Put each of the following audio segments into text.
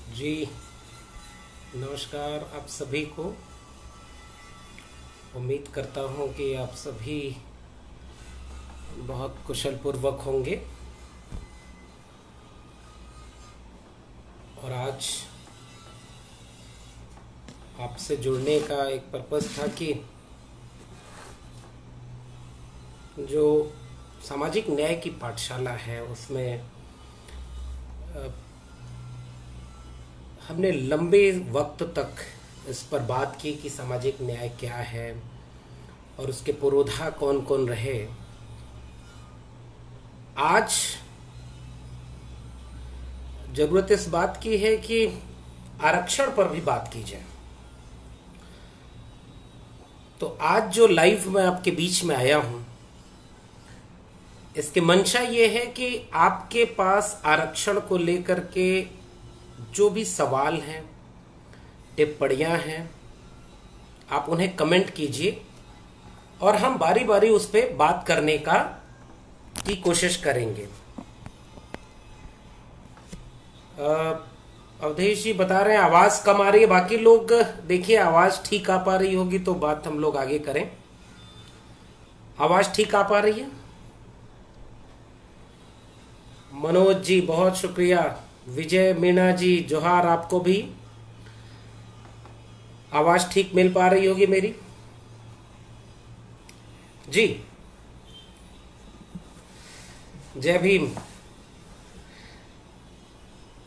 जी नमस्कार आप सभी को। उम्मीद करता हूँ कि आप सभी बहुत कुशल पूर्वक होंगे। और आज आपसे जुड़ने का एक पर्पस था कि जो सामाजिक न्याय की पाठशाला है उसमें हमने लंबे वक्त तक इस पर बात की कि सामाजिक न्याय क्या है और उसके पुरोधा कौन कौन रहे। आज जरूरत इस बात की है कि आरक्षण पर भी बात की जाए। तो आज जो लाइव मैं आपके बीच में आया हूं, इसकी मंशा ये है कि आपके पास आरक्षण को लेकर के जो भी सवाल हैं, टिप्पणियां हैं, आप उन्हें कमेंट कीजिए और हम बारी बारी उस पर बात करने की कोशिश करेंगे। अवधेश जी बता रहे हैं आवाज कम आ रही है। बाकी लोग देखिए आवाज ठीक आ पा रही होगी तो बात हम लोग आगे करें। आवाज ठीक आ पा रही है? मनोज जी बहुत शुक्रिया। विजय मीणा जी जोहार, आपको भी आवाज ठीक मिल पा रही होगी मेरी जी। जय भीम।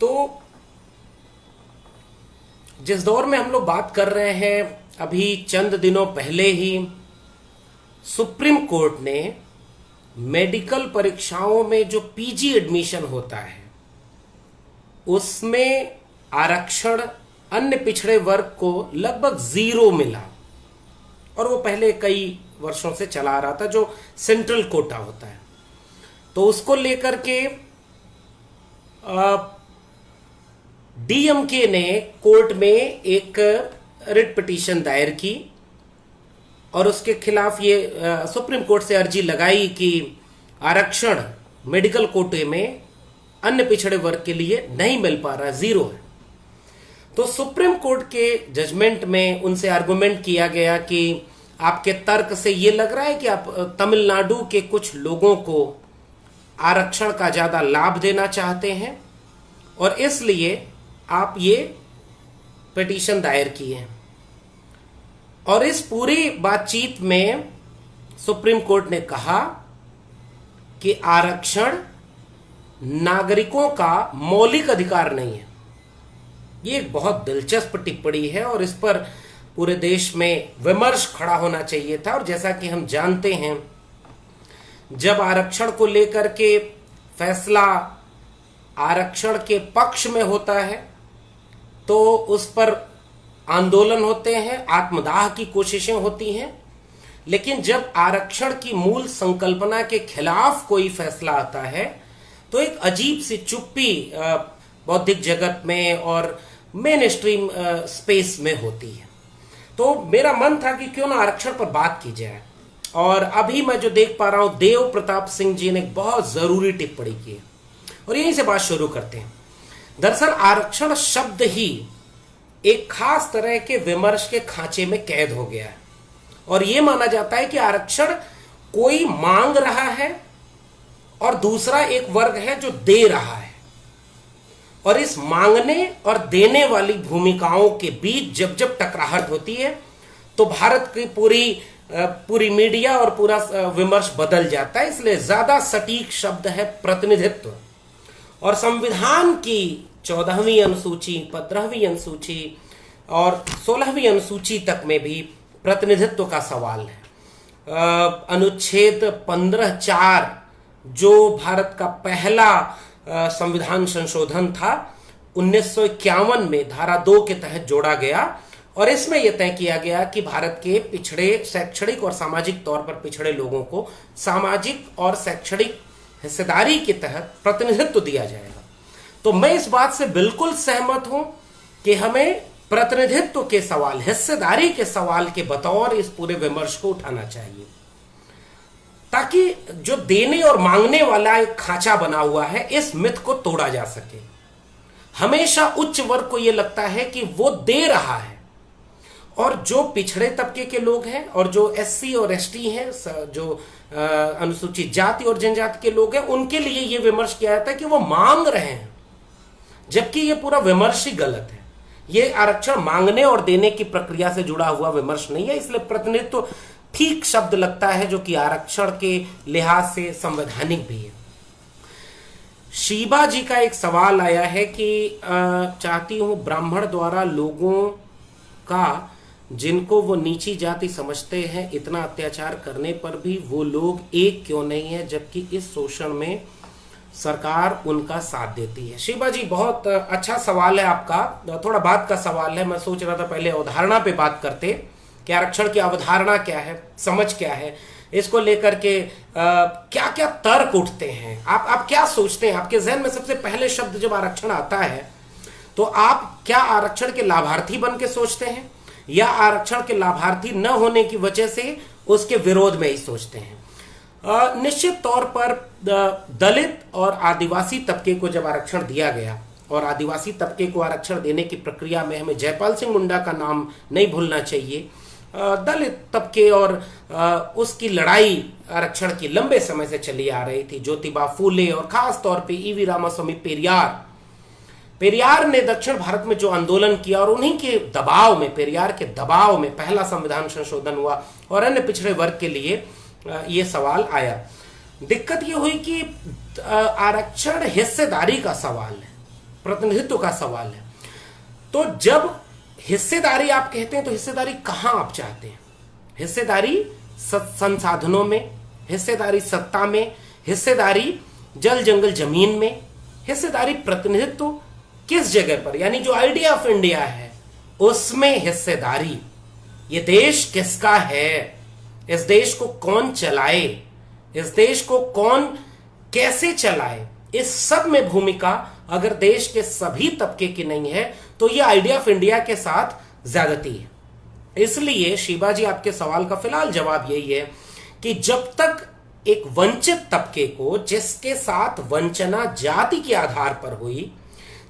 तो जिस दौर में हम लोग बात कर रहे हैं, अभी चंद दिनों पहले ही सुप्रीम कोर्ट ने मेडिकल परीक्षाओं में जो पीजी एडमिशन होता है उसमें आरक्षण अन्य पिछड़े वर्ग को लगभग 0 मिला। और वो पहले कई वर्षों से चला आ रहा था, जो सेंट्रल कोटा होता है। तो उसको लेकर के डीएमके ने कोर्ट में एक रिट पिटीशन दायर की और उसके खिलाफ ये सुप्रीम कोर्ट से अर्जी लगाई कि आरक्षण मेडिकल कोटे में अन्य पिछड़े वर्ग के लिए नहीं मिल पा रहा, 0 है। तो सुप्रीम कोर्ट के जजमेंट में उनसे आर्गुमेंट किया गया कि आपके तर्क से ये लग रहा है कि आप तमिलनाडु के कुछ लोगों को आरक्षण का ज्यादा लाभ देना चाहते हैं और इसलिए आप ये पिटीशन दायर किए। और इस पूरी बातचीत में सुप्रीम कोर्ट ने कहा कि आरक्षण नागरिकों का मौलिक अधिकार नहीं है। ये एक बहुत दिलचस्प टिप्पणी है और इस पर पूरे देश में विमर्श खड़ा होना चाहिए था। और जैसा कि हम जानते हैं, जब आरक्षण को लेकर के फैसला आरक्षण के पक्ष में होता है तो उस पर आंदोलन होते हैं, आत्मदाह की कोशिशें होती हैं। लेकिन जब आरक्षण की मूल संकल्पना के खिलाफ कोई फैसला आता है तो एक अजीब सी चुप्पी बौद्धिक जगत में और मेन स्ट्रीम स्पेस में होती है। तो मेरा मन था कि क्यों ना आरक्षण पर बात की जाए। और अभी मैं जो देख पा रहा हूं, देव प्रताप सिंह जी ने एक बहुत जरूरी टिप्पणी की है और यहीं से बात शुरू करते हैं। दरअसल आरक्षण शब्द ही एक खास तरह के विमर्श के खांचे में कैद हो गया है और यह माना जाता है कि आरक्षण कोई मांग रहा है और दूसरा एक वर्ग है जो दे रहा है। और इस मांगने और देने वाली भूमिकाओं के बीच जब जब टकराहट होती है तो भारत की पूरी मीडिया और पूरा विमर्श बदल जाता है। इसलिए ज्यादा सटीक शब्द है प्रतिनिधित्व। और संविधान की 14वीं अनुसूची, 15वीं अनुसूची और 16वीं अनुसूची तक में भी प्रतिनिधित्व का सवाल है। अनुच्छेद 15(4) जो भारत का पहला संविधान संशोधन था, 1951 में धारा 2 के तहत जोड़ा गया और इसमें यह तय किया गया कि भारत के पिछड़े, शैक्षणिक और सामाजिक तौर पर पिछड़े लोगों को सामाजिक और शैक्षणिक हिस्सेदारी के तहत प्रतिनिधित्व दिया जाएगा। तो मैं इस बात से बिल्कुल सहमत हूं कि हमें प्रतिनिधित्व के सवाल, हिस्सेदारी के सवाल के बतौर इस पूरे विमर्श को उठाना चाहिए, ताकि जो देने और मांगने वाला एक खांचा बना हुआ है, इस मिथ को तोड़ा जा सके। हमेशा उच्च वर्ग को यह लगता है कि वो दे रहा है, और जो पिछड़े तबके के लोग हैं और जो एससी और एसटी हैं, जो अनुसूचित जाति और जनजाति के लोग हैं, उनके लिए यह विमर्श किया जाता है कि वो मांग रहे हैं, जबकि यह पूरा विमर्श ही गलत है। यह आरक्षण मांगने और देने की प्रक्रिया से जुड़ा हुआ विमर्श नहीं है, इसलिए प्रतिनिधित्व ठीक शब्द लगता है, जो कि आरक्षण के लिहाज से संवैधानिक भी है। शीबा जी का एक सवाल आया है कि चाहती हूं ब्राह्मण द्वारा लोगों का, जिनको वो नीची जाति समझते हैं, इतना अत्याचार करने पर भी वो लोग एक क्यों नहीं है, जबकि इस शोषण में सरकार उनका साथ देती है। शीबा जी, बहुत अच्छा सवाल है आपका, थोड़ा बात का सवाल है। मैं सोच रहा था पहले अवधारणा पे बात करते कि आरक्षण की अवधारणा क्या है, समझ क्या है, इसको लेकर के क्या क्या तर्क उठते हैं, आप क्या सोचते हैं। आपके जहन में सबसे पहले शब्द जब आरक्षण आता है तो आप क्या आरक्षण के लाभार्थी बन के सोचते हैं, या आरक्षण के लाभार्थी न होने की वजह से उसके विरोध में ही सोचते हैं। निश्चित तौर पर दलित और आदिवासी तबके को जब आरक्षण दिया गया, और आदिवासी तबके को आरक्षण देने की प्रक्रिया में हमें जयपाल सिंह मुंडा का नाम नहीं भूलना चाहिए। दलित तबके और उसकी लड़ाई आरक्षण की लंबे समय से चली आ रही थी। ज्योतिबा फूले और खास तौर पे ईवी रामास्वामी पेरियार ने दक्षिण भारत में जो आंदोलन किया, और उन्हीं के दबाव में, पेरियार के दबाव में पहला संविधान संशोधन हुआ, और अन्य पिछड़े वर्ग के लिए ये सवाल आया। दिक्कत ये हुई कि आरक्षण हिस्सेदारी का सवाल है, प्रतिनिधित्व का सवाल है। तो जब हिस्सेदारी आप कहते हैं तो हिस्सेदारी कहां आप चाहते हैं? हिस्सेदारी संसाधनों में, हिस्सेदारी सत्ता में, हिस्सेदारी जल जंगल जमीन में, हिस्सेदारी प्रतिनिधित्व किस जगह पर? यानी जो आइडिया ऑफ इंडिया है उसमें हिस्सेदारी। ये देश किसका है, इस देश को कौन चलाए, इस देश को कौन कैसे चलाए, इस सब में भूमिका अगर देश के सभी तबके की नहीं है तो यह आइडिया ऑफ इंडिया के साथ ज्यादती है। इसलिए शीबा जी, आपके सवाल का फिलहाल जवाब यही है कि जब तक एक वंचित तबके को, जिसके साथ वंचना जाति के आधार पर हुई,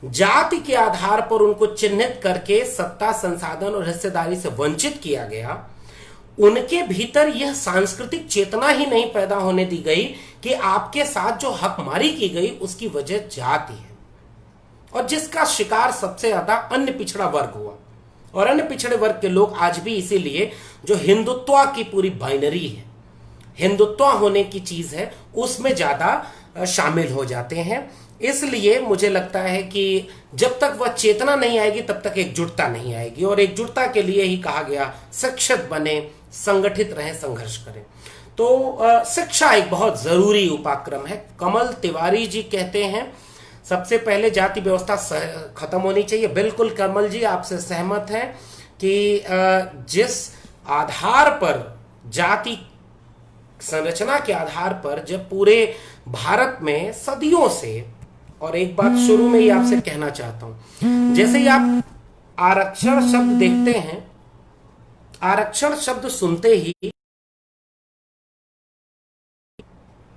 जाति के आधार पर उनको चिन्हित करके सत्ता, संसाधन और हिस्सेदारी से वंचित किया गया, उनके भीतर यह सांस्कृतिक चेतना ही नहीं पैदा होने दी गई कि आपके साथ जो हकमारी की गई उसकी वजह जाति है, और जिसका शिकार सबसे ज्यादा अन्य पिछड़ा वर्ग हुआ। और अन्य पिछड़े वर्ग के लोग आज भी इसीलिए जो हिंदुत्व की पूरी बाइनरी है, हिंदुत्व होने की चीज है, उसमें ज्यादा शामिल हो जाते हैं। इसलिए मुझे लगता है कि जब तक वह चेतना नहीं आएगी तब तक एकजुटता नहीं आएगी, और एकजुटता के लिए ही कहा गया शिक्षित बने, संगठित रहें, संघर्ष करें। तो शिक्षा एक बहुत जरूरी उपाक्रम है। कमल तिवारी जी कहते हैं सबसे पहले जाति व्यवस्था खत्म होनी चाहिए। बिल्कुल कमल जी, आपसे सहमत है कि जिस आधार पर, जाति संरचना के आधार पर, जब पूरे भारत में सदियों से, और एक बात शुरू में ही आपसे कहना चाहता हूं, जैसे ही आप आरक्षण शब्द देखते हैं, आरक्षण शब्द सुनते ही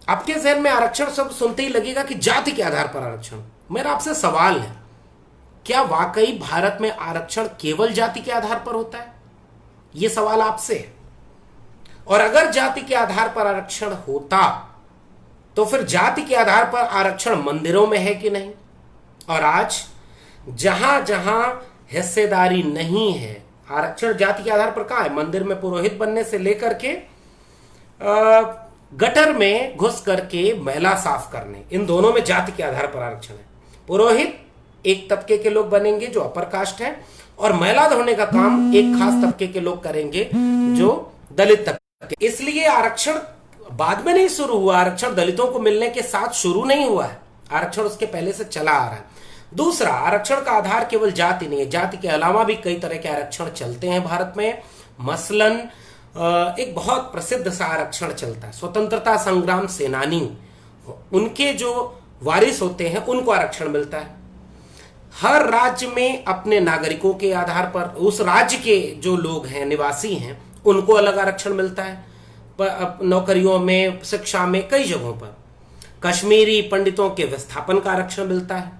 आपके जहन में आरक्षण शब्द सुनते ही लगेगा कि जाति के आधार पर आरक्षण। मेरा आपसे सवाल है, क्या वाकई भारत में आरक्षण केवल जाति के आधार पर होता है? यह सवाल आपसे है। और अगर जाति के आधार पर आरक्षण होता तो फिर जाति के आधार पर आरक्षण मंदिरों में है कि नहीं? और आज जहां जहां हिस्सेदारी नहीं है, आरक्षण जाति के आधार पर कहां है? मंदिर में पुरोहित बनने से लेकर के गटर में घुस करके मैला साफ करने, इन दोनों में जाति के आधार पर आरक्षण है। पुरोहित एक तबके के लोग बनेंगे जो अपर कास्ट है, और मैला धोने का काम एक खास तबके के लोग करेंगे जो दलित तबके। इसलिए आरक्षण बाद में नहीं शुरू हुआ, आरक्षण दलितों को मिलने के साथ शुरू नहीं हुआ है, आरक्षण उसके पहले से चला आ रहा है। दूसरा, आरक्षण का आधार केवल जाति नहीं है, जाति के अलावा भी कई तरह के आरक्षण चलते हैं भारत में। मसलन एक बहुत प्रसिद्ध सा आरक्षण चलता है, स्वतंत्रता संग्राम सेनानी, उनके जो वारिस होते हैं उनको आरक्षण मिलता है। हर राज्य में अपने नागरिकों के आधार पर उस राज्य के जो लोग हैं, निवासी हैं, उनको अलग आरक्षण मिलता है, नौकरियों में, शिक्षा में, कई जगहों पर। कश्मीरी पंडितों के विस्थापन का आरक्षण मिलता है।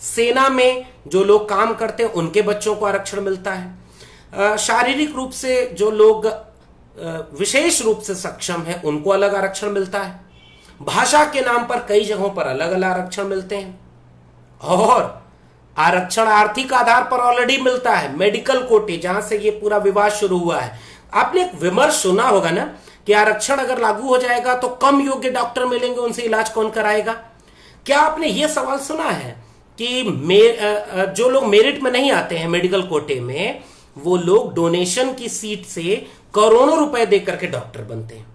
सेना में जो लोग काम करते हैं उनके बच्चों को आरक्षण मिलता है। शारीरिक रूप से जो लोग विशेष रूप से सक्षम है उनको अलग आरक्षण मिलता है। भाषा के नाम पर कई जगहों पर अलग अलग आरक्षण मिलते हैं। और आरक्षण आर्थिक आधार पर ऑलरेडी मिलता है। मेडिकल कोटे, जहां से ये पूरा विवाद शुरू हुआ है, आपने एक विमर्श सुना होगा ना कि आरक्षण अगर लागू हो जाएगा तो कम योग्य डॉक्टर मिलेंगे, उनसे इलाज कौन कराएगा। क्या आपने ये सवाल सुना है कि जो लोग मेरिट में नहीं आते हैं मेडिकल कोटे में, वो लोग डोनेशन की सीट से करोड़ों रुपए देकर के डॉक्टर बनते हैं।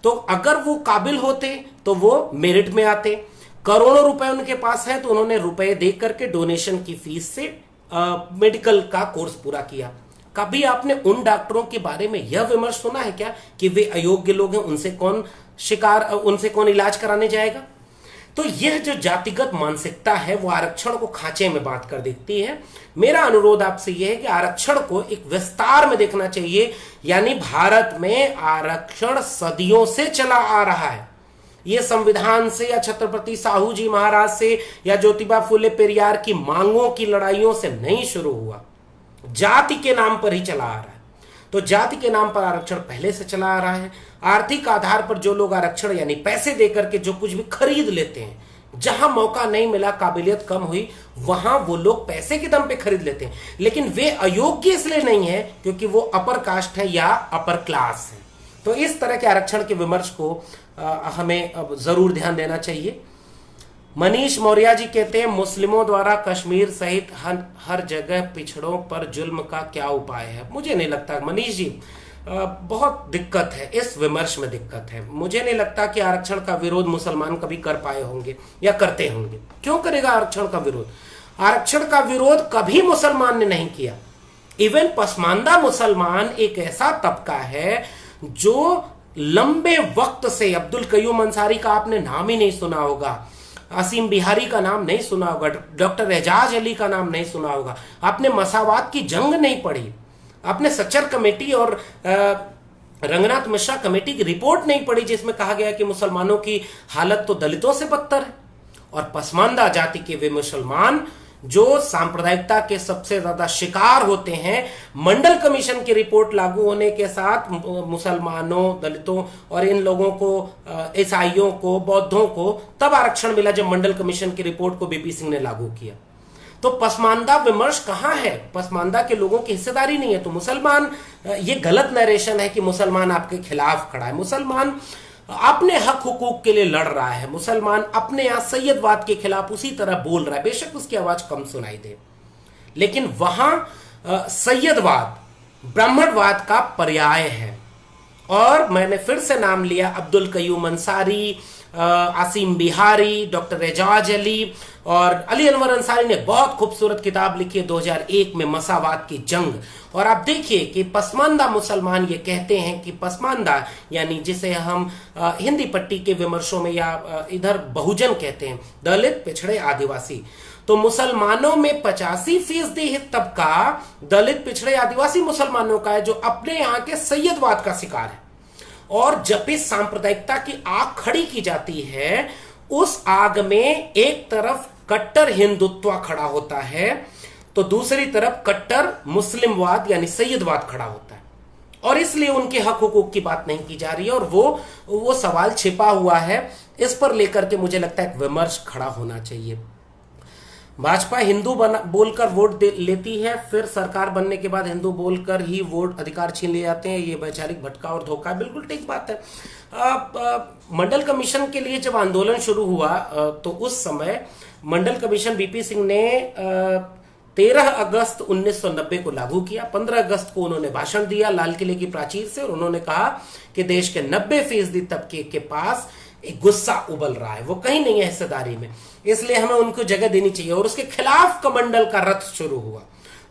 तो अगर वो काबिल होते तो वो मेरिट में आते, करोड़ों रुपए उनके पास है तो उन्होंने रुपए दे करके डोनेशन की फीस से मेडिकल का कोर्स पूरा किया। कभी आपने उन डॉक्टरों के बारे में यह विमर्श सुना है क्या कि वे अयोग्य लोग हैं, उनसे कौन इलाज कराने जाएगा। तो यह जो जातिगत मानसिकता है वो आरक्षण को खांचे में बांध कर देखती है। मेरा अनुरोध आपसे यह है कि आरक्षण को एक विस्तार में देखना चाहिए। यानी भारत में आरक्षण सदियों से चला आ रहा है। यह संविधान से या छत्रपति साहू जी महाराज से या ज्योतिबा फुले पेरियार की मांगों की लड़ाइयों से नहीं शुरू हुआ, जाति के नाम पर ही चला आ रहा है। तो जाति के नाम पर आरक्षण पहले से चला आ रहा है। आर्थिक आधार पर जो लोग आरक्षण यानी पैसे देकर के जो कुछ भी खरीद लेते हैं, जहां मौका नहीं मिला, काबिलियत कम हुई, वहां वो लोग पैसे के दम पे खरीद लेते हैं। लेकिन वे अयोग्य इसलिए नहीं है क्योंकि वो अपर कास्ट है या अपर क्लास है। तो इस तरह के आरक्षण के विमर्श को हमें अब जरूर ध्यान देना चाहिए। मनीष मौर्य जी कहते हैं, मुस्लिमों द्वारा कश्मीर सहित हर जगह पिछड़ों पर जुल्म का क्या उपाय है। मुझे नहीं लगता मनीष जी, बहुत दिक्कत है, इस विमर्श में दिक्कत है। मुझे नहीं लगता कि आरक्षण का विरोध मुसलमान कभी कर पाए होंगे या करते होंगे। क्यों करेगा आरक्षण का विरोध? आरक्षण का विरोध कभी मुसलमान ने नहीं किया। इवन पसमानदा मुसलमान एक ऐसा तबका है जो लंबे वक्त से, अब्दुल कयूम अंसारी का आपने नाम ही नहीं सुना होगा, असीम बिहारी का नाम नहीं सुना होगा, डॉक्टर एजाज अली का नाम नहीं सुना होगा, आपने मसावात की जंग नहीं पढ़ी, आपने सच्चर कमेटी और रंगनाथ मिश्रा कमेटी की रिपोर्ट नहीं पढ़ी जिसमें कहा गया कि मुसलमानों की हालत तो दलितों से बदतर है। और पसमानदा जाति के वे मुसलमान जो सांप्रदायिकता के सबसे ज्यादा शिकार होते हैं, मंडल कमीशन की रिपोर्ट लागू होने के साथ मुसलमानों, दलितों और इन लोगों को, ईसाइयों को, बौद्धों को तब आरक्षण मिला जब मंडल कमीशन की रिपोर्ट को बीपी सिंह ने लागू किया। तो पसमानदा विमर्श कहां है? पसमानदा के लोगों की हिस्सेदारी नहीं है। तो मुसलमान, ये गलत नरेशन है कि मुसलमान आपके खिलाफ खड़ा है। मुसलमान अपने हक हुकूक के लिए लड़ रहा है। मुसलमान अपने यहां सैयदवाद के खिलाफ उसी तरह बोल रहा है, बेशक उसकी आवाज कम सुनाई दे, लेकिन वहां सैयदवाद ब्राह्मणवाद का पर्याय है। और मैंने फिर से नाम लिया अब्दुल कयूम अंसारी, आसिम बिहारी, डॉक्टर एजाज अली और अली अनवर अंसारी ने बहुत खूबसूरत किताब लिखी है 2001 में, मसावात की जंग। और आप देखिए कि पसमानदा मुसलमान ये कहते हैं कि पसमानदा यानी जिसे हम हिंदी पट्टी के विमर्शों में या इधर बहुजन कहते हैं, दलित, पिछड़े, आदिवासी। तो मुसलमानों में 85% तबका दलित, पिछड़े, आदिवासी मुसलमानों का है जो अपने यहां के सैयदवाद का शिकार है। और जब इस सांप्रदायिकता की आग खड़ी की जाती है, उस आग में एक तरफ कट्टर हिंदुत्व खड़ा होता है तो दूसरी तरफ कट्टर मुस्लिमवाद यानी सैयदवाद खड़ा होता है। और इसलिए उनके हक हुकूक की बात नहीं की जा रही है और वो सवाल छिपा हुआ है। इस पर लेकर के मुझे लगता है एक विमर्श खड़ा होना चाहिए। भाजपा हिंदू बोलकर वोट लेती है, फिर सरकार बनने के बाद हिंदू बोलकर ही वोट अधिकार छीन ले जाते हैं। ये वैचारिक भटका और धोखा है। बिल्कुल ठीक बात है। मंडल कमीशन के लिए जब आंदोलन शुरू हुआ तो उस समय मंडल कमीशन बीपी सिंह ने 13 अगस्त 1990 को लागू किया। 15 अगस्त को उन्होंने भाषण दिया लाल किले की प्राचीर से और उन्होंने कहा कि देश के 90% तबके के पास एक गुस्सा उबल रहा है, वो कहीं नहीं है हिस्सेदारी में, इसलिए हमें उनको जगह देनी चाहिए। और उसके खिलाफ कमंडल का रथ शुरू हुआ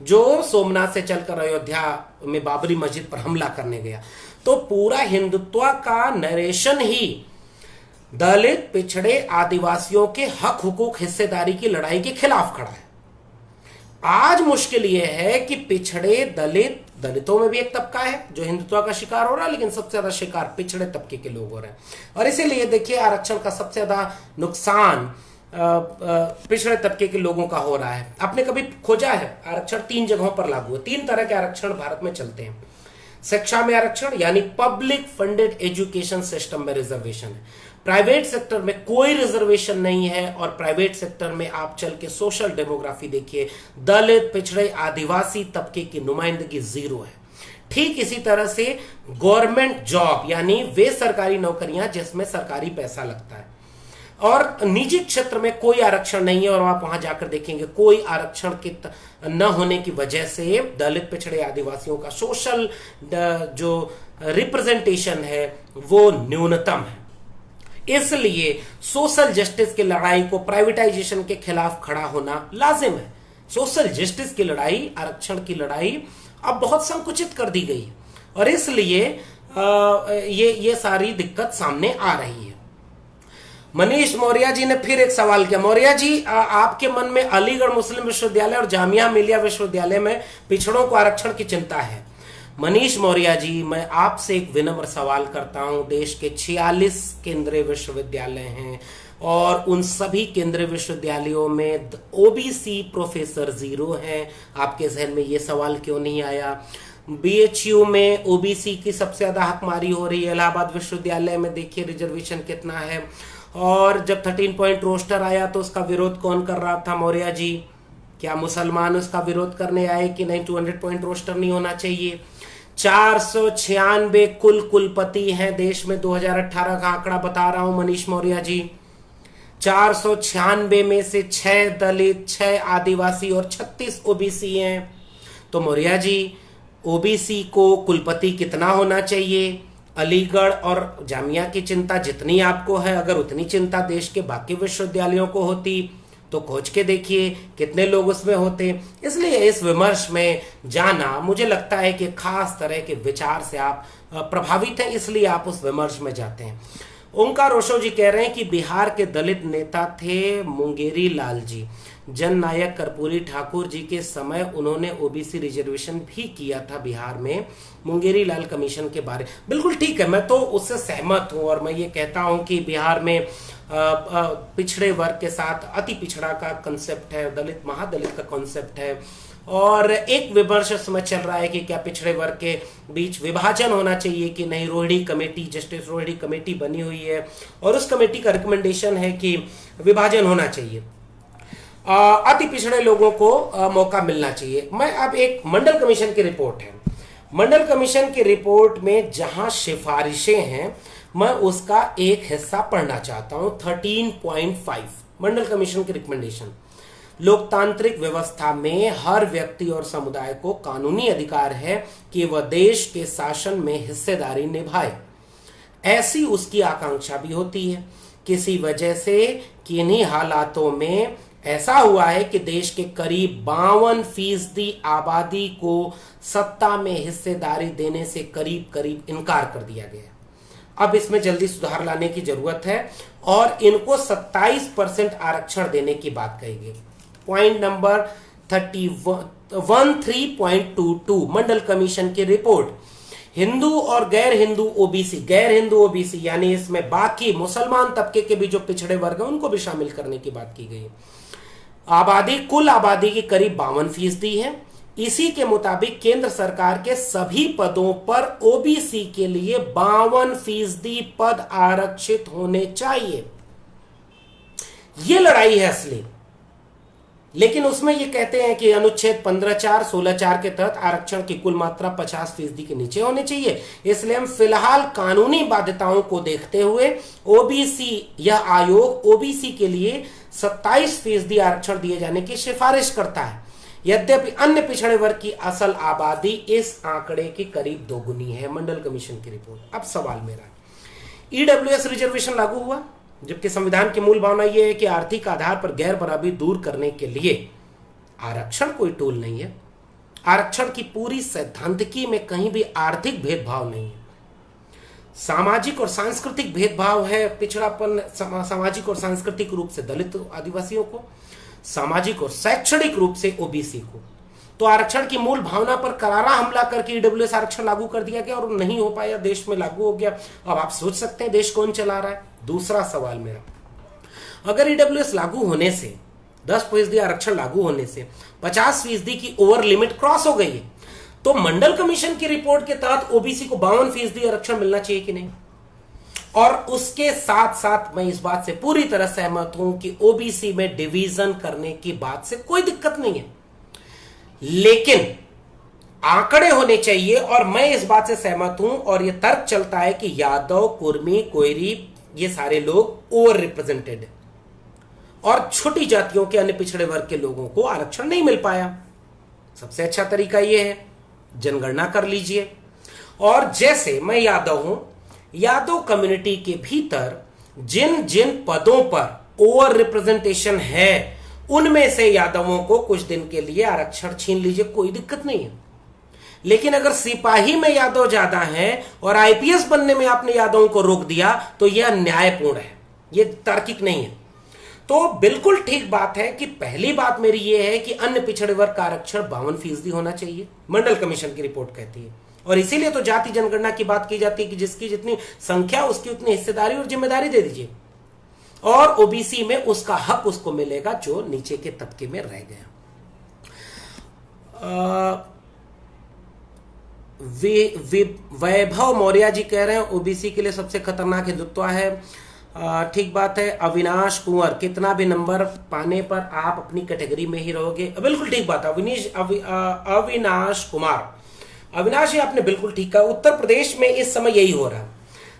जो सोमनाथ से चलकर अयोध्या में बाबरी मस्जिद पर हमला करने गया। तो पूरा हिंदुत्व का नरेशन ही दलित, पिछड़े, आदिवासियों के हक हुकूक, हिस्सेदारी की लड़ाई के खिलाफ खड़ा है। आज मुश्किल यह है कि पिछड़े, दलितों में भी एक तबका है जो हिंदुत्व का शिकार हो रहा है, लेकिन सबसे ज्यादा शिकार पिछड़े तबके के लोग हो रहे हैं। और इसीलिए देखिए आरक्षण का सबसे ज्यादा नुकसान पिछड़े तबके के लोगों का हो रहा है। आपने कभी खोजा है? आरक्षण 3 जगहों पर लागू है। 3 तरह के आरक्षण भारत में चलते हैं। शिक्षा में आरक्षण यानी पब्लिक फंडेड एजुकेशन सिस्टम में रिजर्वेशन है। प्राइवेट सेक्टर में कोई रिजर्वेशन नहीं है, और प्राइवेट सेक्टर में आप चल के सोशल डेमोग्राफी देखिए, दलित, पिछड़े, आदिवासी तबके की नुमाइंदगी 0 है। ठीक इसी तरह से गवर्नमेंट जॉब यानी वे सरकारी नौकरियां जिसमें सरकारी पैसा लगता है, और निजी क्षेत्र में कोई आरक्षण नहीं है। और आप वहां जाकर देखेंगे कोई आरक्षण के न होने की वजह से दलित, पिछड़े, आदिवासियों का सोशल जो रिप्रेजेंटेशन है वो न्यूनतम है। इसलिए सोशल जस्टिस की लड़ाई को प्राइवेटाइजेशन के खिलाफ खड़ा होना लाजिम है। सोशल जस्टिस की लड़ाई, आरक्षण की लड़ाई अब बहुत संकुचित कर दी गई है, और इसलिए ये सारी दिक्कत सामने आ रही है। मनीष मौर्य जी ने फिर एक सवाल किया। मौर्य जी, आपके मन में अलीगढ़ मुस्लिम विश्वविद्यालय और जामिया मिलिया विश्वविद्यालय में पिछड़ों को आरक्षण की चिंता है। मनीष मौर्य जी, मैं आपसे एक विनम्र सवाल करता हूं। देश के 46 केंद्रीय विश्वविद्यालय हैं, और उन सभी केंद्रीय विश्वविद्यालयों में ओबीसी प्रोफेसर 0 हैं। आपके जहन में यह सवाल क्यों नहीं आया? बीएचयू में ओबीसी की सबसे ज्यादा हकमारी हो रही है। इलाहाबाद विश्वविद्यालय में देखिए रिजर्वेशन कितना है। और जब 13 पॉइंट रोस्टर आया तो उसका विरोध कौन कर रहा था? मौर्य जी। क्या मुसलमान उसका विरोध करने आए कि नहीं 200 पॉइंट रोस्टर नहीं होना चाहिए? 496 कुल कुलपति हैं देश में। 2018 का आंकड़ा बता रहा हूं मनीष मौर्य जी। 496 में से 6 दलित, 6 आदिवासी और 36 ओबीसी हैं। तो मौर्य जी, ओबीसी को कुलपति कितना होना चाहिए? अलीगढ़ और जामिया की चिंता जितनी आपको है, अगर उतनी चिंता देश के बाकी विश्वविद्यालयों को होती तो खोज के देखिए कितने लोग उसमें होते। इसलिए इस विमर्श में जाना मुझे लगता है कि खास तरह के विचार से आप प्रभावित हैं, इसलिए आप उस विमर्श में जाते हैं। ओंकार ओशो जी कह रहे हैं कि बिहार के दलित नेता थे मुंगेरी लाल जी। जननायक कर्पूरी ठाकुर जी के समय उन्होंने ओबीसी रिजर्वेशन भी किया था बिहार में। मुंगेरी लाल कमीशन के बारे बिल्कुल ठीक है, मैं तो उससे सहमत हूं, और मैं ये कहता हूं कि बिहार में पिछड़े वर्ग के साथ अति पिछड़ा का कंसेप्ट है, दलित महादलित का कंसेप्ट है, और एक विमर्श समय चल रहा है कि क्या पिछड़े वर्ग के बीच विभाजन होना चाहिए कि नहीं। Rohini committee, justice Rohini committee बनी हुई है, और उस कमेटी का रिकमेंडेशन है कि विभाजन होना चाहिए, अति पिछड़े लोगों को मौका मिलना चाहिए। मैं अब एक मंडल कमीशन की रिपोर्ट है, मंडल कमीशन की रिपोर्ट में जहां सिफारिशें हैं मैं उसका एक हिस्सा पढ़ना चाहता हूं। 13.5 मंडल कमीशन की रिकमेंडेशन। लोकतांत्रिक व्यवस्था में हर व्यक्ति और समुदाय को कानूनी अधिकार है कि वह देश के शासन में हिस्सेदारी निभाए। ऐसी उसकी आकांक्षा भी होती है। किसी वजह से किन्हीं हालातों में ऐसा हुआ है कि देश के करीब 52% आबादी को सत्ता में हिस्सेदारी देने से करीब करीब इनकार कर दिया गया। अब इसमें जल्दी सुधार लाने की जरूरत है, और इनको 27% आरक्षण देने की बात कही गई। पॉइंट नंबर 13.22 मंडल कमीशन की रिपोर्ट। हिंदू और गैर हिंदू ओबीसी यानी इसमें बाकी मुसलमान तबके के भी जो पिछड़े वर्ग हैं उनको भी शामिल करने की बात की गई। आबादी, कुल आबादी की करीब 52% है। इसी के मुताबिक केंद्र सरकार के सभी पदों पर ओबीसी के लिए 52% पद आरक्षित होने चाहिए। यह लड़ाई है असली। लेकिन उसमें यह कहते हैं कि अनुच्छेद 15(4), 16(4) के तहत आरक्षण की कुल मात्रा 50% के नीचे होनी चाहिए। इसलिए हम फिलहाल कानूनी बाध्यताओं को देखते हुए यह आयोग ओबीसी के लिए 27% आरक्षण दिए जाने की सिफारिश करता है। यद्यपि अन्य पिछड़े वर्ग की असल आबादी इस आंकड़े की करीब दोगुनी है। मंडल कमीशन की रिपोर्ट। अब सवाल मेरा, ईडब्ल्यूएस रिजर्वेशन लागू हुआ, जबकि संविधान की मूल भावना यह है कि आर्थिक आधार पर गैर बराबरी दूर करने के लिए आरक्षण कोई टूल नहीं है। आरक्षण की पूरी सैद्धांतिकी में कहीं भी आर्थिक भेदभाव नहीं है। सामाजिक और सांस्कृतिक भेदभाव है। पिछड़ापन सामाजिक और सांस्कृतिक रूप से दलित आदिवासियों को, सामाजिक और शैक्षणिक रूप से ओबीसी को। तो आरक्षण की मूल भावना पर करारा हमला करके ईडब्ल्यूएस आरक्षण लागू कर दिया गया और नहीं हो पाया, देश में लागू हो गया। अब आप सोच सकते हैं देश कौन चला रहा है। दूसरा सवाल मेरा, अगर ईडब्ल्यूएस लागू होने से 10% आरक्षण लागू होने से 50% की ओवर लिमिट क्रॉस हो गई है, तो मंडल कमीशन की रिपोर्ट के तहत ओबीसी को 52% आरक्षण मिलना चाहिए कि नहीं। और उसके साथ साथ मैं इस बात से पूरी तरह सहमत हूं कि ओबीसी में डिवीजन करने की बात से कोई दिक्कत नहीं है, लेकिन आंकड़े होने चाहिए। और मैं इस बात से सहमत हूं और यह तर्क चलता है कि यादव, कुर्मी, कोयरी ये सारे लोग ओवर रिप्रेजेंटेड है और छोटी जातियों के अन्य पिछड़े वर्ग के लोगों को आरक्षण नहीं मिल पाया। सबसे अच्छा तरीका यह है, जनगणना कर लीजिए। और जैसे मैं यादव हूं, यादव कम्युनिटी के भीतर जिन जिन पदों पर ओवर रिप्रेजेंटेशन है उनमें से यादवों को कुछ दिन के लिए आरक्षण छीन लीजिए, कोई दिक्कत नहीं है। लेकिन अगर सिपाही में यादव ज्यादा हैं और आईपीएस बनने में आपने यादवों को रोक दिया तो यह अन्यायपूर्ण है, यह तार्किक नहीं है। तो बिल्कुल ठीक बात है कि पहली बात मेरी यह है कि अन्य पिछड़े वर्ग का आरक्षण 52% होना चाहिए, मंडल कमीशन की रिपोर्ट कहती है। और इसीलिए तो जाति जनगणना की बात की जाती है कि जिसकी जितनी संख्या उसकी उतनी हिस्सेदारी और जिम्मेदारी दे दीजिए, और ओबीसी में उसका हक उसको मिलेगा जो नीचे के तबके में रह गया। वैभव मौर्य जी कह रहे हैं ओबीसी के लिए सबसे खतरनाक हिंदुत्व है। ठीक बात है। अविनाश कुंवर, कितना भी नंबर पाने पर आप अपनी कैटेगरी में ही रहोगे, बिल्कुल ठीक बात है। अविनाश कुमार, अविनाश जी आपने बिल्कुल ठीक कहा। उत्तर प्रदेश में इस समय यही हो रहा है।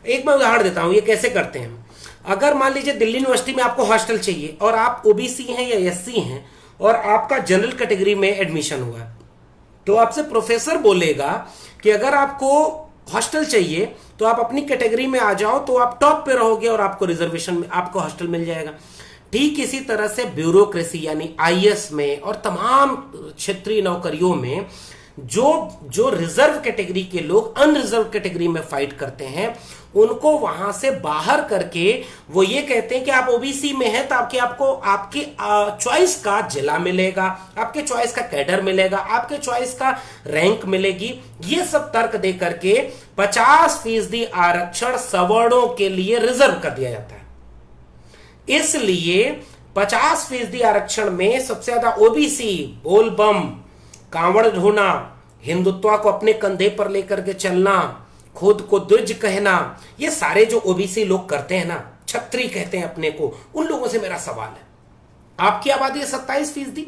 एक मैं उदाहरण देता हूं ये कैसे करते हैं। अगर मान लीजिए दिल्ली यूनिवर्सिटी में आपको हॉस्टल चाहिए और आप ओबीसी हैं या एससी हैं और आपका जनरल कैटेगरी में एडमिशन हुआ है, तो आपसे प्रोफेसर बोलेगा कि अगर आपको हॉस्टल चाहिए तो आप अपनी कैटेगरी में आ जाओ, तो आप टॉप पे रहोगे और आपको रिजर्वेशन में आपको हॉस्टल मिल जाएगा। ठीक इसी तरह से ब्यूरोक्रेसी यानी आईएएस में और तमाम क्षेत्रीय नौकरियों में जो रिजर्व कैटेगरी के लोग अनरिजर्व कैटेगरी में फाइट करते हैं, उनको वहां से बाहर करके वो ये कहते हैं कि आप ओबीसी में हैं ताकि आपको आपकी चॉइस का जिला मिलेगा, आपके चॉइस का कैडर मिलेगा, आपके चॉइस का रैंक मिलेगी। ये सब तर्क दे करके 50% आरक्षण सवर्णों के लिए रिजर्व कर दिया जाता है। इसलिए 50% आरक्षण में सबसे ज्यादा ओबीसी बोलबम, कांवड़ ढोना, हिंदुत्व को अपने कंधे पर लेकर के चलना, खुद को द्विज कहना, ये सारे जो ओबीसी लोग करते हैं ना, छत्री कहते हैं अपने को, उन लोगों से मेरा सवाल है। आपकी आबादी 27%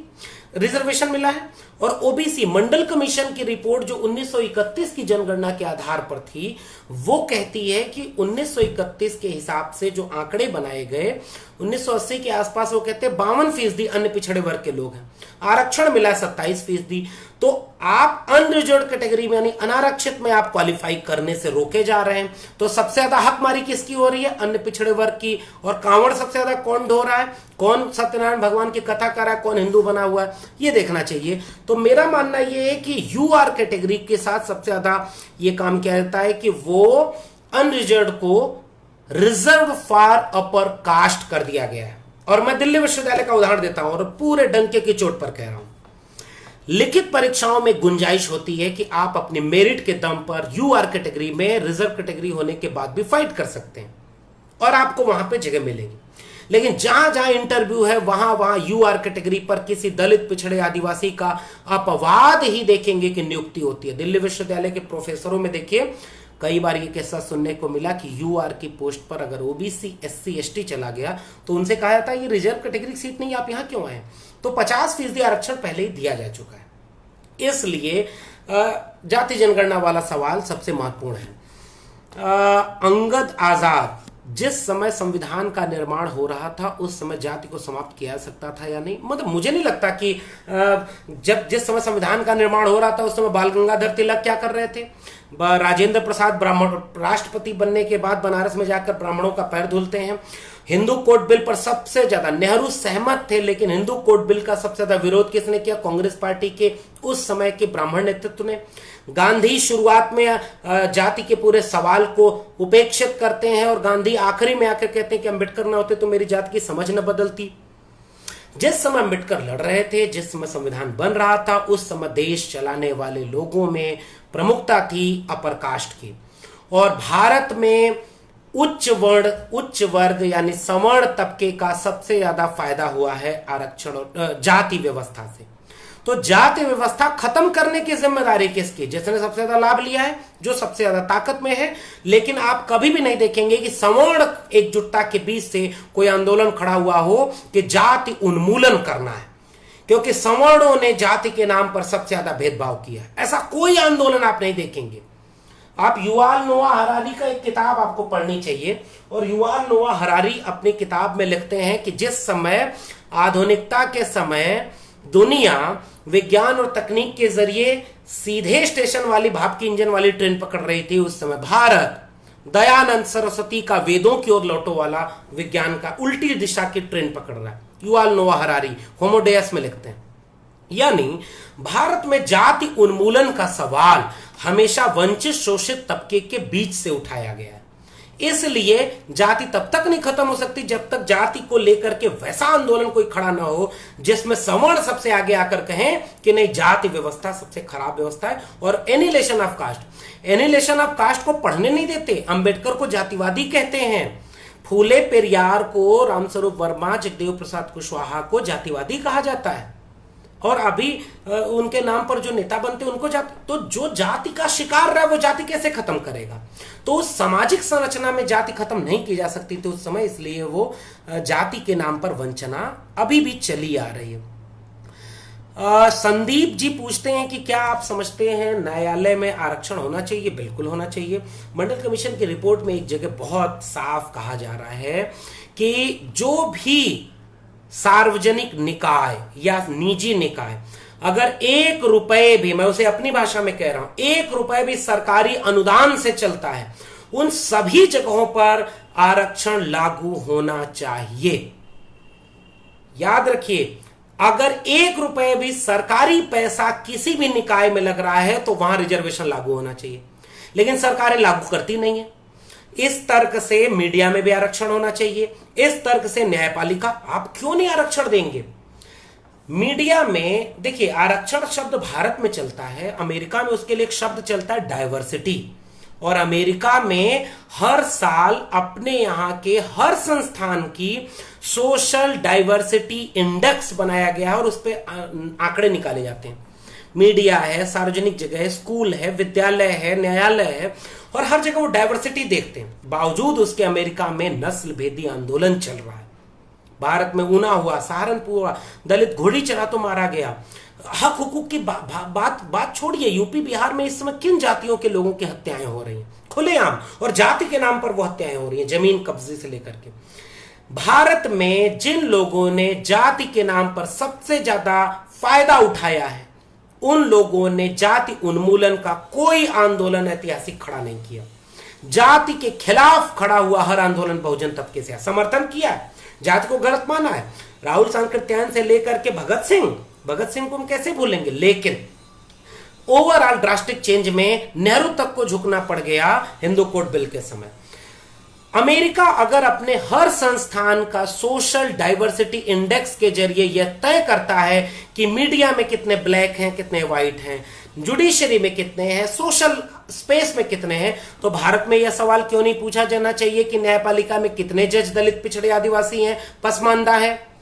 रिजर्वेशन मिला है और ओबीसी मंडल कमीशन की रिपोर्ट जो 1931 की जनगणना के आधार पर थी, वो कहती है कि 1931 के हिसाब से जो आंकड़े बनाए गए 1980 के आसपास, वो कहते हैं 52% अन्य पिछड़े वर्ग के लोग हैं, आरक्षण मिला है 27%। तो आप अनरिजर्व्ड कैटेगरी में यानी अनारक्षित में आप क्वालिफाई करने से रोके जा रहे हैं। तो सबसे ज्यादा हकमारी किसकी हो रही है? अन्य पिछड़े वर्ग की। और कांवड़ सबसे ज्यादा कौन ढो रहा है, कौन सत्यनारायण भगवान की कथा कर रहा है, कौन हिंदू बना हुआ है, ये देखना चाहिए। तो मेरा मानना यह है कि यूआर कैटेगरी के साथ सबसे ज्यादा ये काम किया जाता है कि वो अनरिजर्व्ड को रिजर्व फॉर अपर कास्ट कर दिया गया है। और मैं दिल्ली विश्वविद्यालय का उदाहरण देता हूं और पूरे डंके की चोट पर कह रहा हूं, लिखित परीक्षाओं में गुंजाइश होती है कि आप अपने मेरिट के दम पर यूआर कैटेगरी में रिजर्व कैटेगरी होने के बाद भी फाइट कर सकते हैं और आपको वहां पे जगह मिलेगी। लेकिन जहां जहां इंटरव्यू है वहां वहां यूआर कैटेगरी पर किसी दलित, पिछड़े, आदिवासी का अपवाद ही देखेंगे कि नियुक्ति होती है। दिल्ली विश्वविद्यालय के प्रोफेसरों में देखिए कई बार ये किस्सा सुनने को मिला कि यूआर की पोस्ट पर अगर ओबीसी, एससी, एसटी चला गया तो उनसे कहा जाता है ये रिजर्व कैटेगरी सीट नहीं, आप यहां क्यों आए? तो 50% आरक्षण पहले ही दिया जा चुका है। इसलिए जाति जनगणना वाला सवाल सबसे महत्वपूर्ण है। अंगद आजाद, जिस समय संविधान का निर्माण हो रहा था उस समय जाति को समाप्त किया जा सकता था या नहीं? मतलब मुझे नहीं लगता कि जिस समय संविधान का निर्माण हो रहा था उस समय बाल गंगाधर तिलक क्या कर रहे थे? राजेंद्र प्रसाद ब्राह्मण राष्ट्रपति बनने के बाद बनारस में जाकर ब्राह्मणों का पैर धुलते हैं। हिंदू कोड बिल पर सबसे ज्यादा नेहरू सहमत थे, लेकिन हिंदू कोड बिल का सबसे ज्यादा विरोध किसने किया? कांग्रेस पार्टी के उस समय के ब्राह्मण नेतृत्व ने। गांधी शुरुआत में जाति के पूरे सवाल को उपेक्षित करते हैं और गांधी आखिरी में आकर कहते हैं कि अम्बेडकर ना होते तो मेरी जाति की समझ न बदलती। जिस समय अम्बेडकर लड़ रहे थे, जिस समय संविधान बन रहा था, उस समय देश चलाने वाले लोगों में प्रमुखता थी अपर कास्ट की। और भारत में उच्च वर्ण उच्च वर्ग यानी सवर्ण तबके का सबसे ज्यादा फायदा हुआ है आरक्षण और जाति व्यवस्था से। तो जाति व्यवस्था खत्म करने की जिम्मेदारी किसकी? जिसने सबसे ज्यादा लाभ लिया है, जो सबसे ज्यादा ताकत में है। लेकिन आप कभी भी नहीं देखेंगे कि सवर्ण एकजुटता के बीच से कोई आंदोलन खड़ा हुआ हो कि जाति उन्मूलन करना है, क्योंकि सवर्णों ने जाति के नाम पर सबसे ज्यादा भेदभाव किया है। ऐसा कोई आंदोलन आप नहीं देखेंगे। आप युवाल नोआ हरारी का एक किताब आपको पढ़नी चाहिए, और युवाल नोआ हरारी अपनी किताब में लिखते हैं कि जिस समय आधुनिकता के समय दुनिया विज्ञान और तकनीक के जरिए सीधे स्टेशन वाली भाप की इंजन वाली ट्रेन पकड़ रही थी, उस समय भारत दयानंद सरस्वती का वेदों की ओर लौटो वाला विज्ञान का उल्टी दिशा की ट्रेन पकड़ रहा है। युवाल नोआ हरारी होमो डेयस में लिखते हैं। यानी भारत में जाति उन्मूलन का सवाल हमेशा वंचित शोषित तबके के बीच से उठाया गया है। इसलिए जाति तब तक नहीं खत्म हो सकती जब तक जाति को लेकर के वैसा आंदोलन कोई खड़ा ना हो जिसमें सवर्ण सबसे आगे आकर कहें कि नहीं, जाति व्यवस्था सबसे खराब व्यवस्था है। और एनिलेशन ऑफ कास्ट को पढ़ने नहीं देते। अंबेडकर को जातिवादी कहते हैं, फूले पेरियार को, रामस्वरूप वर्मा, जगदेव प्रसाद कुशवाहा को जातिवादी कहा जाता है। और अभी उनके नाम पर जो नेता बनते हैं उनको जाति, तो जो जाति का शिकार रहा है वो जाति कैसे खत्म करेगा? तो उस सामाजिक संरचना में जाति खत्म नहीं की जा सकती थी उस समय, इसलिए वो जाति के नाम पर वंचना अभी भी चली आ रही है। संदीप जी पूछते हैं कि क्या आप समझते हैं न्यायालय में आरक्षण होना चाहिए? बिल्कुल होना चाहिए। मंडल कमीशन की रिपोर्ट में एक जगह बहुत साफ कहा जा रहा है कि जो भी सार्वजनिक निकाय या निजी निकाय अगर 1 रुपए भी, मैं उसे अपनी भाषा में कह रहा हूं, 1 रुपए भी सरकारी अनुदान से चलता है, उन सभी जगहों पर आरक्षण लागू होना चाहिए। याद रखिए, अगर 1 रुपए भी सरकारी पैसा किसी भी निकाय में लग रहा है तो वहां रिजर्वेशन लागू होना चाहिए, लेकिन सरकारें लागू करती नहीं है। इस तर्क से मीडिया में भी आरक्षण होना चाहिए, इस तर्क से न्यायपालिका, आप क्यों नहीं आरक्षण देंगे? मीडिया में देखिए, आरक्षण शब्द भारत में चलता है, अमेरिका में उसके लिए एक शब्द चलता है डाइवर्सिटी। और अमेरिका में हर साल अपने यहां के हर संस्थान की सोशल डाइवर्सिटी इंडेक्स बनाया गया है और उस पर आंकड़े निकाले जाते हैं। मीडिया है, सार्वजनिक जगह है, स्कूल है, विद्यालय है, न्यायालय है, और हर जगह वो डाइवर्सिटी देखते हैं। बावजूद उसके अमेरिका में नस्ल भेदी आंदोलन चल रहा है। भारत में ऊना हुआ, सहारनपुर हुआ, दलित घोड़ी चरा तो मारा गया। हक हुकूक की बात छोड़िए, यूपी बिहार में इस समय किन जातियों के लोगों की हत्याएं हो रही हैं खुलेआम, और जाति के नाम पर वो हत्याएं हो रही हैं, जमीन कब्जे से लेकर के। भारत में जिन लोगों ने जाति के नाम पर सबसे ज्यादा फायदा उठाया है, उन लोगों ने जाति उन्मूलन का कोई आंदोलन ऐतिहासिक खड़ा नहीं किया। जाति के खिलाफ खड़ा हुआ हर आंदोलन बहुजन तबके से समर्थन किया है, जाति को गलत माना है। राहुल सांकृत्यायन से लेकर के भगत सिंह को हम कैसे भूलेंगे? लेकिन ओवरऑल ड्रास्टिक चेंज में नेहरू तक को झुकना पड़ गया हिंदू कोड बिल के समय। अमेरिका अगर अपने हर संस्थान का सोशल डाइवर्सिटी इंडेक्स के जरिए यह तय करता है कि मीडिया में कितने ब्लैक हैं, कितने व्हाइट हैं, जुडिशरी में कितने हैं, सोशल स्पेस में कितने हैं, तो भारत में यह सवाल क्यों नहीं पूछा जाना चाहिए कि न्यायपालिका में कितने जज दलित, पिछड़े, आदिवासी हैं, पसमानदा है?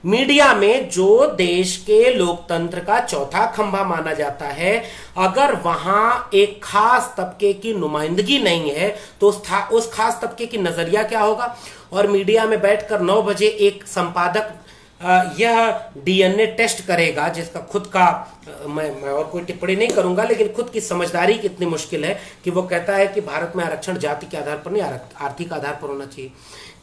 मीडिया में जो देश के लोकतंत्र का चौथा खंभा माना जाता है, अगर वहां एक खास तबके की नुमाइंदगी नहीं है तो उस खास तबके की नजरिया क्या होगा? और मीडिया में बैठकर 9 बजे एक संपादक यह डीएनए टेस्ट करेगा जिसका खुद का, मैं और कोई टिप्पणी नहीं करूंगा, लेकिन खुद की समझदारी कितनी मुश्किल है कि वो कहता है कि भारत में आरक्षण जाति के आधार पर नहीं, आर्थिक आधार पर होना चाहिए।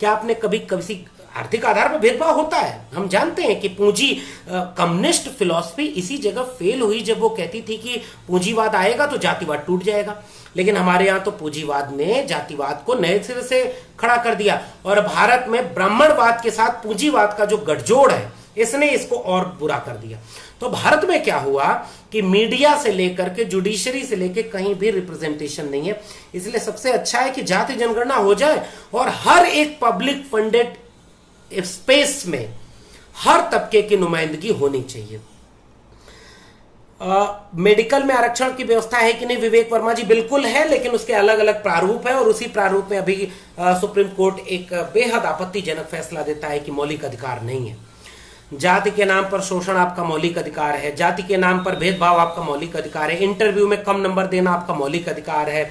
क्या आपने कभी किसी आर्थिक आधार पर भेदभाव होता है? हम जानते हैं कि पूंजी, कम्युनिस्ट फिलॉसफी इसी जगह फेल हुई जब वो कहती थी कि पूंजीवाद आएगा तो जातिवाद टूट जाएगा। लेकिन हमारे यहां तो पूंजीवाद ने जातिवाद को नए सिरे से खड़ा कर दिया, और भारत में ब्राह्मणवाद के साथ पूंजीवाद का जो गठजोड़ है, इसने इसको और बुरा कर दिया। तो भारत में क्या हुआ कि मीडिया से लेकर के, जुडिशरी से लेकर कहीं भी रिप्रेजेंटेशन नहीं है। इसलिए सबसे अच्छा है कि जाति जनगणना हो जाए और हर एक पब्लिक फंडेड स्पेस में हर तबके की नुमाइंदगी होनी चाहिए। मेडिकल में आरक्षण की व्यवस्था है कि नहीं विवेक वर्मा जी? बिल्कुल है, लेकिन उसके अलग अलग प्रारूप है और उसी प्रारूप में अभी सुप्रीम कोर्ट एक बेहद आपत्तिजनक फैसला देता है कि मौलिक अधिकार नहीं है। जाति के नाम पर शोषण आपका मौलिक अधिकार है, जाति के नाम पर भेदभाव आपका मौलिक अधिकार है, इंटरव्यू में कम नंबर देना आपका मौलिक अधिकार है।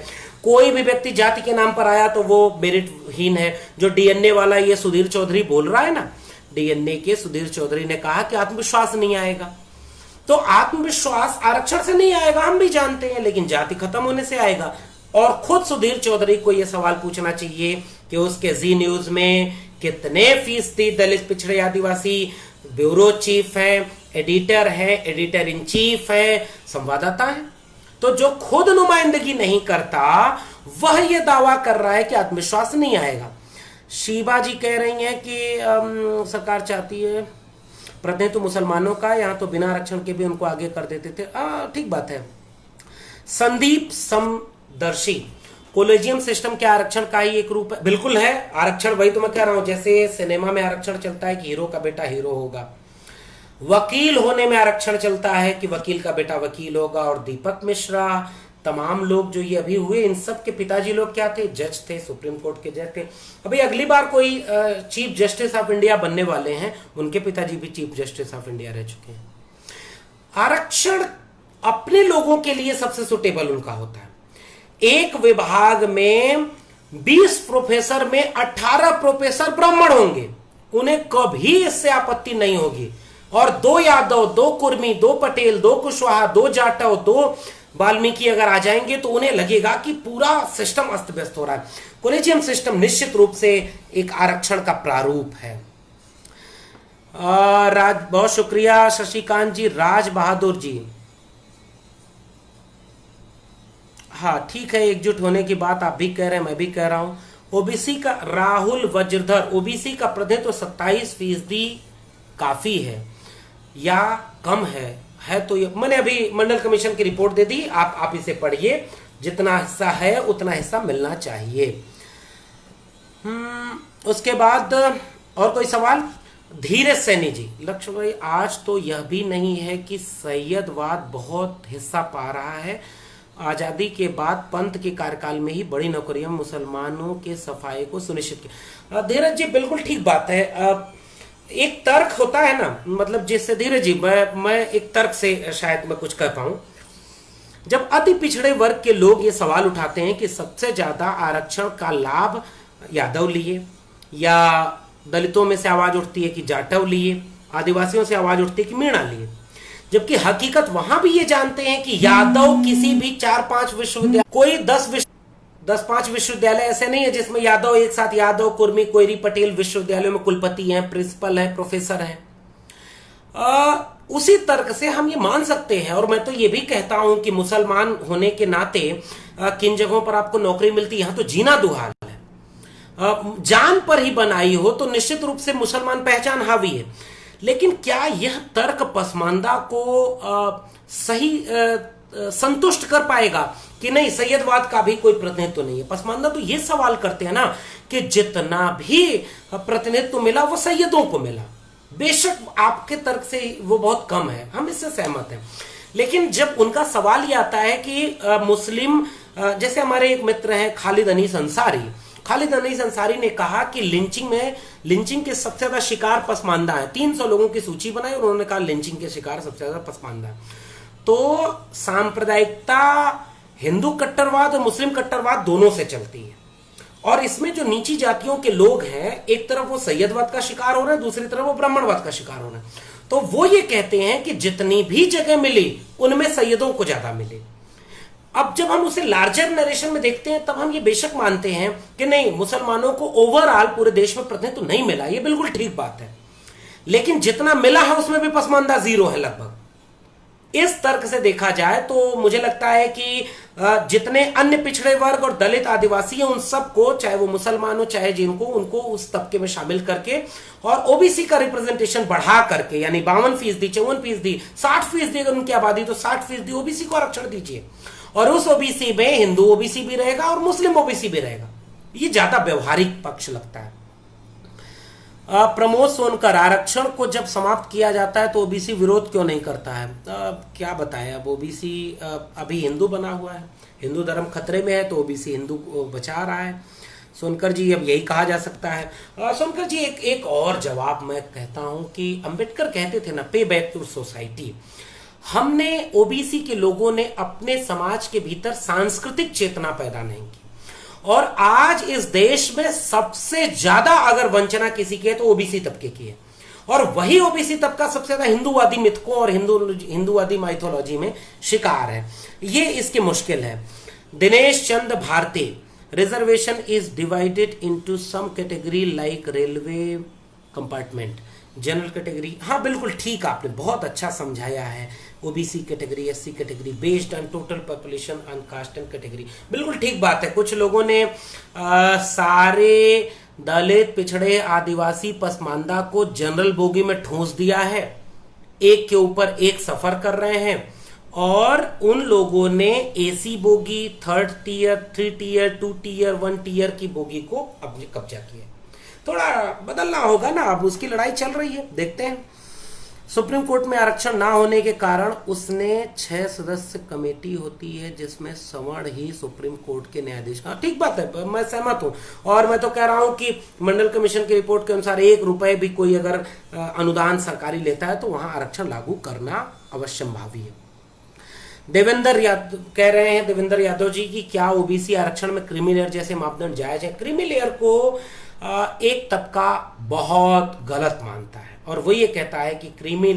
कोई भी व्यक्ति जाति के नाम पर आया तो वो मेरिटहीन है। जो डीएनए वाला ये सुधीर चौधरी बोल रहा है ना, डीएनए के सुधीर चौधरी ने कहा कि आत्मविश्वास नहीं आएगा, तो आत्मविश्वास आरक्षण से नहीं आएगा, हम भी जानते हैं, लेकिन जाति खत्म होने से आएगा। और खुद सुधीर चौधरी को यह सवाल पूछना चाहिए कि उसके जी न्यूज में कितने फीसदी दलित, पिछड़े, आदिवासी ब्यूरो चीफ है, एडिटर है, एडिटर इन चीफ है, संवाददाता है। तो जो खुद नुमाइंदगी नहीं करता वह यह दावा कर रहा है कि आत्मविश्वास नहीं आएगा। शीबा जी कह रही हैं कि सरकार चाहती है प्रतिनिधित्व मुसलमानों का, यहां तो बिना आरक्षण के भी उनको आगे कर देते थे। ठीक बात है। संदीप समदर्शी, कोलेजियम सिस्टम क्या आरक्षण का ही एक रूप है? बिल्कुल है आरक्षण, वही तो मैं कह रहा हूं। जैसे सिनेमा में आरक्षण चलता है कि हीरो का बेटा हीरो होगा, वकील होने में आरक्षण चलता है कि वकील का बेटा वकील होगा। और दीपक मिश्रा, तमाम लोग जो ये अभी हुए, इन सब के पिताजी लोग क्या थे? जज थे, सुप्रीम कोर्ट के जज थे। अभी अगली बार कोई चीफ जस्टिस ऑफ इंडिया बनने वाले हैं, उनके पिताजी भी चीफ जस्टिस ऑफ इंडिया रह चुके हैं। आरक्षण अपने लोगों के लिए सबसे सुटेबल उनका होता है। एक विभाग में 20 प्रोफेसर में 18 प्रोफेसर ब्राह्मण होंगे, उन्हें कभी इससे आपत्ति नहीं होगी। और 2 यादव, 2 कुर्मी, 2 पटेल, 2 कुशवाहा, 2 जाटव, 2 वाल्मीकि अगर आ जाएंगे तो उन्हें लगेगा कि पूरा सिस्टम अस्त व्यस्त हो रहा है। कोलेजियम सिस्टम निश्चित रूप से एक आरक्षण का प्रारूप है। बहुत शुक्रिया शशिकांत जी। राज बहादुर जी, हाँ ठीक है, एकजुट होने की बात आप भी कह रहे हैं, मैं भी कह रहा हूं। ओबीसी का राहुल वज्रधर, ओबीसी का प्रतिनिधित्व 27% काफी है या कम है तो ये मैंने अभी मंडल कमीशन की रिपोर्ट दे दी, आप इसे पढ़िए। जितना हिस्सा है उतना हिस्सा मिलना चाहिए। उसके बाद और कोई सवाल? धीरज सैनी जी, लक्ष्य भाई आज तो यह भी नहीं है कि सैयदवाद बहुत हिस्सा पा रहा है। आजादी के बाद पंत के कार्यकाल में ही बड़ी नौकरियां मुसलमानों के सफाई को सुनिश्चित की। धीरज जी बिल्कुल ठीक बात है। एक तर्क होता है ना, मतलब जिससे धीरज जी मैं एक तर्क से शायद मैं कुछ कह पाऊं। जब अति पिछड़े वर्ग के लोग ये सवाल उठाते हैं कि सबसे ज्यादा आरक्षण का लाभ यादव लिए, या दलितों में से आवाज उठती है कि जाटव लिए, आदिवासियों से आवाज उठती है कि मीणा लिए, जबकि हकीकत वहां भी ये जानते हैं कि यादव किसी भी 4-5 विश्वविद्यालय, कोई 10-5 विश्वविद्यालय ऐसे नहीं है जिसमें यादव एक साथ, यादव, कुर्मी, कोयरी, पटेल विश्वविद्यालयों में कुलपति हैं, प्रिंसिपल हैं, प्रोफेसर हैं। उसी तर्क से हम ये मान सकते हैं, और मैं तो ये भी कहता हूं कि मुसलमान होने के नाते किन जगहों पर आपको नौकरी मिलती है, यहां तो जीना दुहाल है। जान पर ही बनाई हो तो निश्चित रूप से मुसलमान पहचान हावी है। लेकिन क्या यह तर्क पसमानदा को सही संतुष्ट कर पाएगा कि नहीं सैयदवाद का भी कोई प्रतिनिधित्व नहीं है? पसमानदा तो ये सवाल करते हैं ना कि जितना भी प्रतिनिधित्व मिला वो सैयदों को मिला। बेशक आपके तर्क से वो बहुत कम है, हम इससे सहमत हैं। लेकिन जब उनका सवाल ये आता है कि मुस्लिम, जैसे हमारे एक मित्र हैं खालिद अनीस अंसारी ने कहा कि लिंचिंग के सबसे ज्यादा शिकार पसमानदा है। 300 लोगों की सूची बनाई और उन्होंने कहा लिंचिंग के शिकार सबसे ज्यादा पसमानदा है। तो सांप्रदायिकता हिंदू कट्टरवाद और मुस्लिम कट्टरवाद दोनों से चलती है, और इसमें जो नीची जातियों के लोग हैं, एक तरफ वो सैयदवाद का शिकार हो रहे हैं, दूसरी तरफ वो ब्राह्मणवाद का शिकार हो रहे हैं। तो वो ये कहते हैं कि जितनी भी जगह मिली उनमें सैयदों को ज्यादा मिले। अब जब हम उसे लार्जर नरेशन में देखते हैं तब हम ये बेशक मानते हैं कि नहीं, मुसलमानों को ओवरऑल पूरे देश में प्रतिनिधित्व नहीं मिला, ये बिल्कुल ठीक बात है। लेकिन जितना मिला है उसमें भी पसमानदा 0 है लगभग। इस तर्क से देखा जाए तो मुझे लगता है कि जितने अन्य पिछड़े वर्ग और दलित, आदिवासी हैं, उन सबको, चाहे वो मुसलमान हो चाहे जिनको, उनको उस तबके में शामिल करके और ओबीसी का रिप्रेजेंटेशन बढ़ा करके, यानी 52%, 54%, 60% अगर उनकी आबादी तो 60% ओबीसी को आरक्षण दीजिए, और उस ओबीसी में हिंदू ओबीसी भी रहेगा और मुस्लिम ओबीसी भी रहेगा। ये ज्यादा व्यवहारिक पक्ष लगता है। प्रमोद सोनकर, आरक्षण को जब समाप्त किया जाता है तो ओबीसी विरोध क्यों नहीं करता है? क्या बताएं, अब ओबीसी अभी हिंदू बना हुआ है, हिंदू धर्म खतरे में है तो ओबीसी हिंदू को बचा रहा है। सोनकर जी, अब यही कहा जा सकता है। सोनकर जी, एक और जवाब मैं कहता हूं कि अंबेडकर कहते थे ना, पे बैक टू सोसाइटी। हमने ओबीसी के लोगों ने अपने समाज के भीतर सांस्कृतिक चेतना पैदा नहीं की, और आज इस देश में सबसे ज्यादा अगर वंचना किसी की है तो ओबीसी तबके की है, और वही ओबीसी तबका सबसे ज्यादा हिंदूवादी मिथकों और हिंदूवादी माइथोलॉजी में शिकार है। ये इसकी मुश्किल है। Dinesh Chand Bharti, reservation is divided into some category like railway compartment, general category. हाँ बिल्कुल ठीक, आपने बहुत अच्छा समझाया है। OBC category, SC category, based on total population on caste and category, बिल्कुल ठीक बात है। कुछ लोगों ने सारे दलित, पिछड़े, आदिवासी, पसमानदा को जनरल बोगी में ठूंस दिया है, एक के ऊपर एक सफर कर रहे हैं, और उन लोगों ने AC bogie, 3rd tier, 3 tier, 2 tier, 1 tier की बोगी को अपने कब्जा किया। थोड़ा बदलना होगा ना, अब उसकी लड़ाई चल रही है, देखते हैं। सुप्रीम कोर्ट में आरक्षण ना होने के कारण उसने 6 सदस्य कमेटी होती है जिसमें सवर्ण ही सुप्रीम कोर्ट के न्यायाधीश का। ठीक बात है, मैं सहमत हूं, और मैं तो कह रहा हूं कि मंडल कमीशन की रिपोर्ट के अनुसार 1 रुपए भी कोई अगर अनुदान सरकारी लेता है तो वहां आरक्षण लागू करना अवश्यंभावी है। देवेंद्र यादव कह रहे हैं, देवेंद्र यादव जी, की क्या ओबीसी आरक्षण में क्रीमी लेयर जैसे मापदंड जायज है? क्रीमी लेयर को एक तबका बहुत गलत मानता है, और वो ये कहता है कि क्रीमी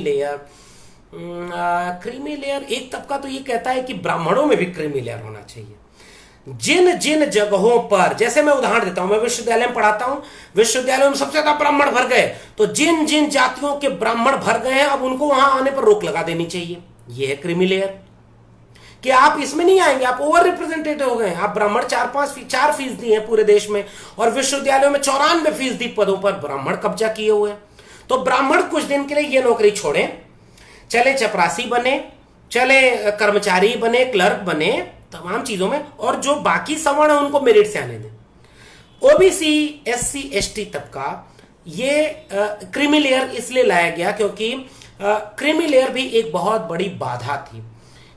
लेयर एक तबका तो ये कहता है कि ब्राह्मणों में भी क्रीमी लेयर होना चाहिए। जिन जिन जगहों पर, जैसे मैं उदाहरण देता हूं, मैं विश्वविद्यालय में पढ़ाता हूं, विश्वविद्यालय में सबसे ज्यादा ब्राह्मण भर गए, तो जिन जिन जातियों के ब्राह्मण भर गए हैं अब उनको वहां आने पर रोक लगा देनी चाहिए। यह है क्रीमी लेयर, कि आप इसमें नहीं आएंगे, आप ओवर रिप्रेजेंटेटिव हो गए, आप ब्राह्मण 4% हैं पूरे देश में, और विश्वविद्यालयों में 94% पदों पर ब्राह्मण कब्जा किए हुए हैं। तो ब्राह्मण कुछ दिन के लिए ये नौकरी छोड़े, चले चपरासी बने, चले कर्मचारी बने, क्लर्क बने, तमाम चीजों में, और जो बाकी सवर्ण है उनको मेरिट से आने दें। ओबीसी, एससी, एसटी तबका, ये क्रीमी लेयर इसलिए लाया गया क्योंकि क्रीमी लेयर भी एक बहुत बड़ी बाधा थी।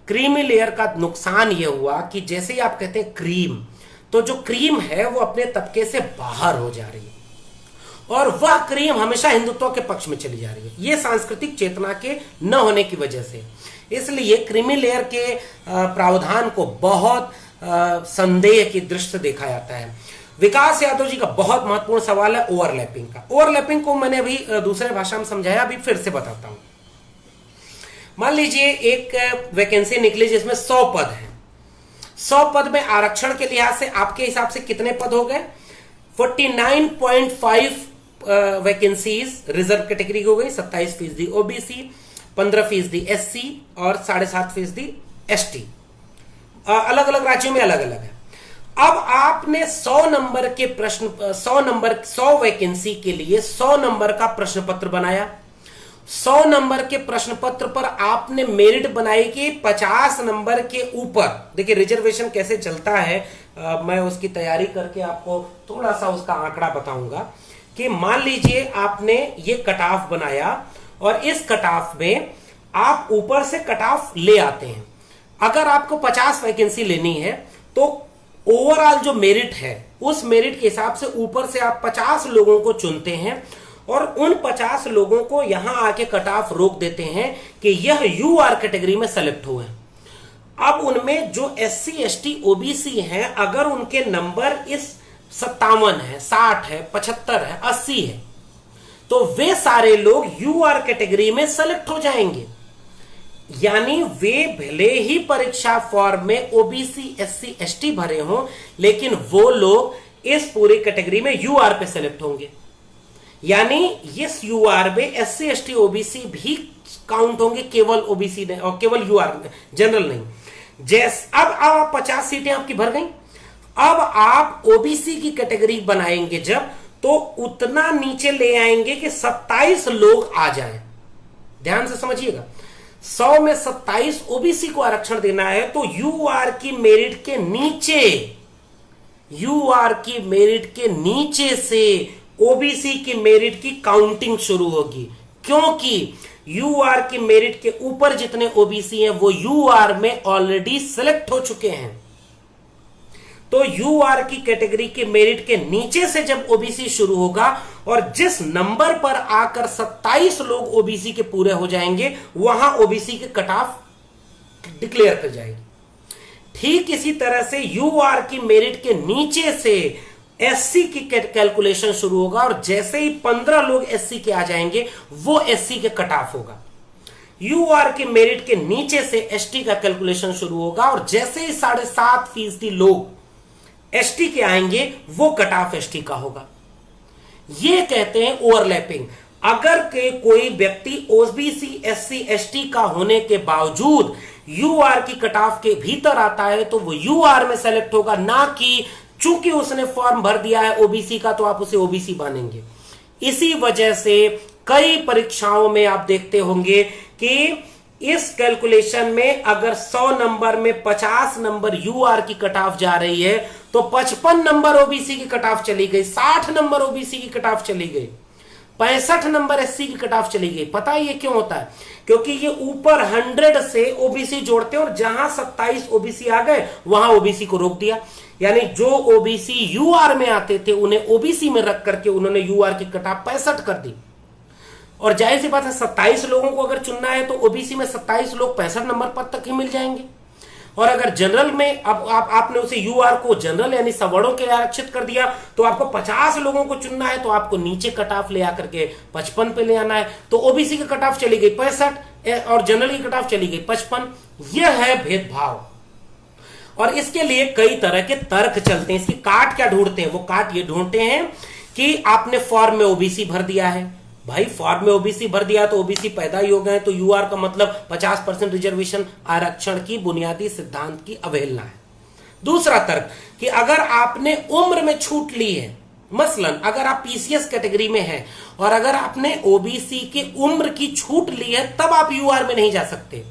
क्रीमी लेयर का नुकसान यह हुआ कि जैसे ही आप कहते हैं क्रीम, तो जो क्रीम है वो अपने तबके से बाहर हो जा रही है, और वह क्रीम हमेशा हिंदुत्व के पक्ष में चली जा रही है, ये सांस्कृतिक चेतना के न होने की वजह से। इसलिए क्रीमी लेयर के प्रावधान को बहुत संदेह की दृष्टि से देखा जाता है। विकास यादव जी का बहुत महत्वपूर्ण सवाल है ओवरलैपिंग का। ओवरलैपिंग को मैंने अभी दूसरे भाषा में समझाया, अभी फिर से बताता हूं। मान लीजिए एक वैकेंसी निकली जिसमें 100 पद हैं। 100 पद में आरक्षण के लिहाज से आपके हिसाब से कितने पद हो गए? 49.5 वैकेंसीज रिजर्व कैटेगरी हो गई, 27% ओबीसी, 15% एससी और 7.5% एसटी। अलग अलग राज्यों में अलग अलग है। अब आपने 100 नंबर के प्रश्न, 100 वैकेंसी के लिए 100 नंबर का प्रश्न पत्र बनाया। 100 नंबर के प्रश्न पत्र पर आपने मेरिट बनाई कि 50 नंबर के ऊपर, देखिए रिजर्वेशन कैसे चलता है, मैं उसकी तैयारी करके आपको थोड़ा सा उसका आंकड़ा बताऊंगा। कि मान लीजिए आपने ये कट ऑफ बनाया, और इस कट ऑफ में आप ऊपर से कट ऑफ ले आते हैं। अगर आपको 50 वैकेंसी लेनी है तो ओवरऑल जो मेरिट है उस मेरिट के हिसाब से ऊपर से आप 50 लोगों को चुनते हैं, और उन 50 लोगों को यहां आके कट ऑफ रोक देते हैं कि यह यूआर कैटेगरी में सेलेक्ट हुए। अब उनमें जो एससी, एसटी, ओबीसी हैं, अगर उनके नंबर इस 57 है, 60 है, 75 है, 80 है, तो वे सारे लोग यूआर कैटेगरी में सेलेक्ट हो जाएंगे। यानी वे भले ही परीक्षा फॉर्म में ओबीसी, एससी, एसटी भरे हों, लेकिन वो लोग इस पूरी कैटेगरी में यूआर पे सेलेक्ट होंगे। यानी इस यूआर में एससी, एसटी, ओबीसी भी काउंट होंगे, केवल ओबीसी नहीं, और केवल यूआर, जनरल नहीं। अब 50 सीटें आपकी भर गई। अब आप ओबीसी की कैटेगरी बनाएंगे जब, तो उतना नीचे ले आएंगे कि 27 लोग आ जाएं। ध्यान से समझिएगा, 100 में 27 ओबीसी को आरक्षण देना है, तो यूआर की मेरिट के नीचे, यूआर की मेरिट के नीचे से ओबीसी की मेरिट की काउंटिंग शुरू होगी, क्योंकि यूआर की मेरिट के ऊपर जितने ओबीसी हैं वो यूआर में ऑलरेडी सिलेक्ट हो चुके हैं। तो यूआर की कैटेगरी के मेरिट के नीचे से जब ओबीसी शुरू होगा और जिस नंबर पर आकर 27 लोग ओबीसी के पूरे हो जाएंगे, वहां ओबीसी के कट ऑफ डिक्लेयर कर जाएगी। ठीक इसी तरह से यूआर की मेरिट के नीचे से एससी की कैलकुलेशन शुरू होगा और जैसे ही 15 लोग एससी के आ जाएंगे वो एससी के कट ऑफ होगा। यूआर के मेरिट के नीचे से एसटी का कैलकुलेशन शुरू होगा और जैसे ही 7.5% लोग एसटी के आएंगे वो कट ऑफ एसटी का होगा। ये कहते हैं ओवरलैपिंग। अगर के कोई व्यक्ति ओबीसी एससी एसटी का होने के बावजूद यूआर की कट ऑफ के भीतर आता है तो वो यूआर में सेलेक्ट होगा, ना कि चूंकि उसने फॉर्म भर दिया है ओबीसी का तो आप उसे ओबीसी मानेंगे। इसी वजह से कई परीक्षाओं में आप देखते होंगे कि इस कैलकुलेशन में अगर 100 नंबर में 50 नंबर यूआर की कट ऑफ जा रही है तो 55 नंबर ओबीसी की कट ऑफ चली गई, 60 नंबर ओबीसी की कट ऑफ चली गई, 65 नंबर एससी की कट ऑफ चली गई। पता है ये क्यों होता है? क्योंकि ये ऊपर 100 से ओबीसी जोड़ते हैं और जहां 27 ओबीसी आ गए वहां ओबीसी को रोक दिया। यानी जो ओबीसी यूआर में आते थे उन्हें ओबीसी में रख करके उन्होंने यूआर की कट ऑफ 65 कर दी। और जाहिर सी बात है 27 लोगों को अगर चुनना है तो ओबीसी में 27 लोग 65 नंबर पद तक ही मिल जाएंगे। और अगर जनरल में अब आपने उसे यूआर को जनरल यानी सवर्णों के लिए आरक्षित कर दिया तो आपको 50 लोगों को चुनना है तो आपको नीचे कट ऑफ ले आकर के 55 पे ले आना है। तो ओबीसी की कट ऑफ चली गई 65 और जनरल की कट ऑफ चली गई 55। यह है भेदभाव। और इसके लिए कई तरह के तर्क चलते हैं। इसकी काट क्या ढूंढते हैं? वो काट ये ढूंढते हैं कि आपने फॉर्म में ओबीसी भर दिया है। भाई फॉर्म में ओबीसी भर दिया तो ओबीसी पैदा ही हो गए, तो यूआर का मतलब 50% रिजर्वेशन आरक्षण की बुनियादी सिद्धांत की अवहेलना है। दूसरा तर्क कि अगर आपने उम्र में छूट ली है, मसलन अगर आप पीसीएस कैटेगरी में हैं और अगर आपने ओबीसी की उम्र की छूट ली है तब आप यूआर में नहीं जा सकते।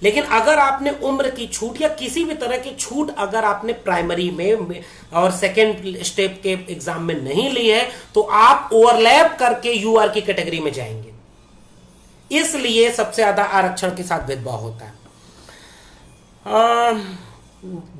लेकिन अगर आपने उम्र की छूट या किसी भी तरह की छूट अगर आपने प्राइमरी में और सेकेंड स्टेप के एग्जाम में नहीं ली है तो आप ओवरलैप करके यूआर की कैटेगरी में जाएंगे। इसलिए सबसे ज्यादा आरक्षण के साथ भेदभाव होता है।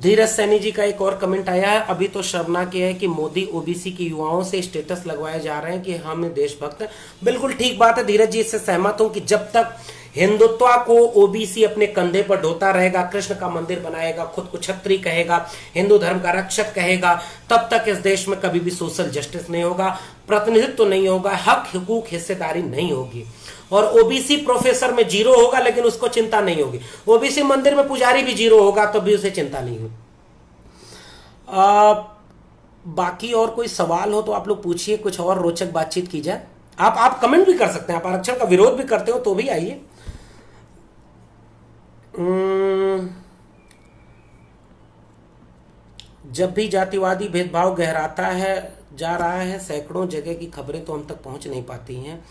धीरज सैनी जी का एक और कमेंट आया है। अभी तो शर्मनाक यह है कि मोदी ओबीसी के युवाओं से स्टेटस लगवाए जा रहे हैं कि हम देशभक्त हैं। बिल्कुल ठीक बात है धीरज जी, इससे सहमत हूं कि जब तक हिंदुत्व को ओबीसी अपने कंधे पर ढोता रहेगा, कृष्ण का मंदिर बनाएगा, खुद को छत्री कहेगा, हिंदू धर्म का रक्षक कहेगा, तब तक इस देश में कभी भी सोशल जस्टिस नहीं होगा, प्रतिनिधित्व नहीं होगा, हक हुकूक हिस्सेदारी नहीं होगी। और ओबीसी प्रोफेसर में 0 होगा लेकिन उसको चिंता नहीं होगी। ओबीसी मंदिर में पुजारी भी 0 होगा तो भी उसे चिंता नहीं होगी। बाकी और कोई सवाल हो तो आप लोग पूछिए, कुछ और रोचक बातचीत की जाए। आप कमेंट भी कर सकते हैं। आप आरक्षण का विरोध भी करते हो तो भी आइए। जब भी जातिवादी भेदभाव गहराता है जा रहा है, सैकड़ों जगह की खबरें तो हम तक पहुंच नहीं पाती हैं।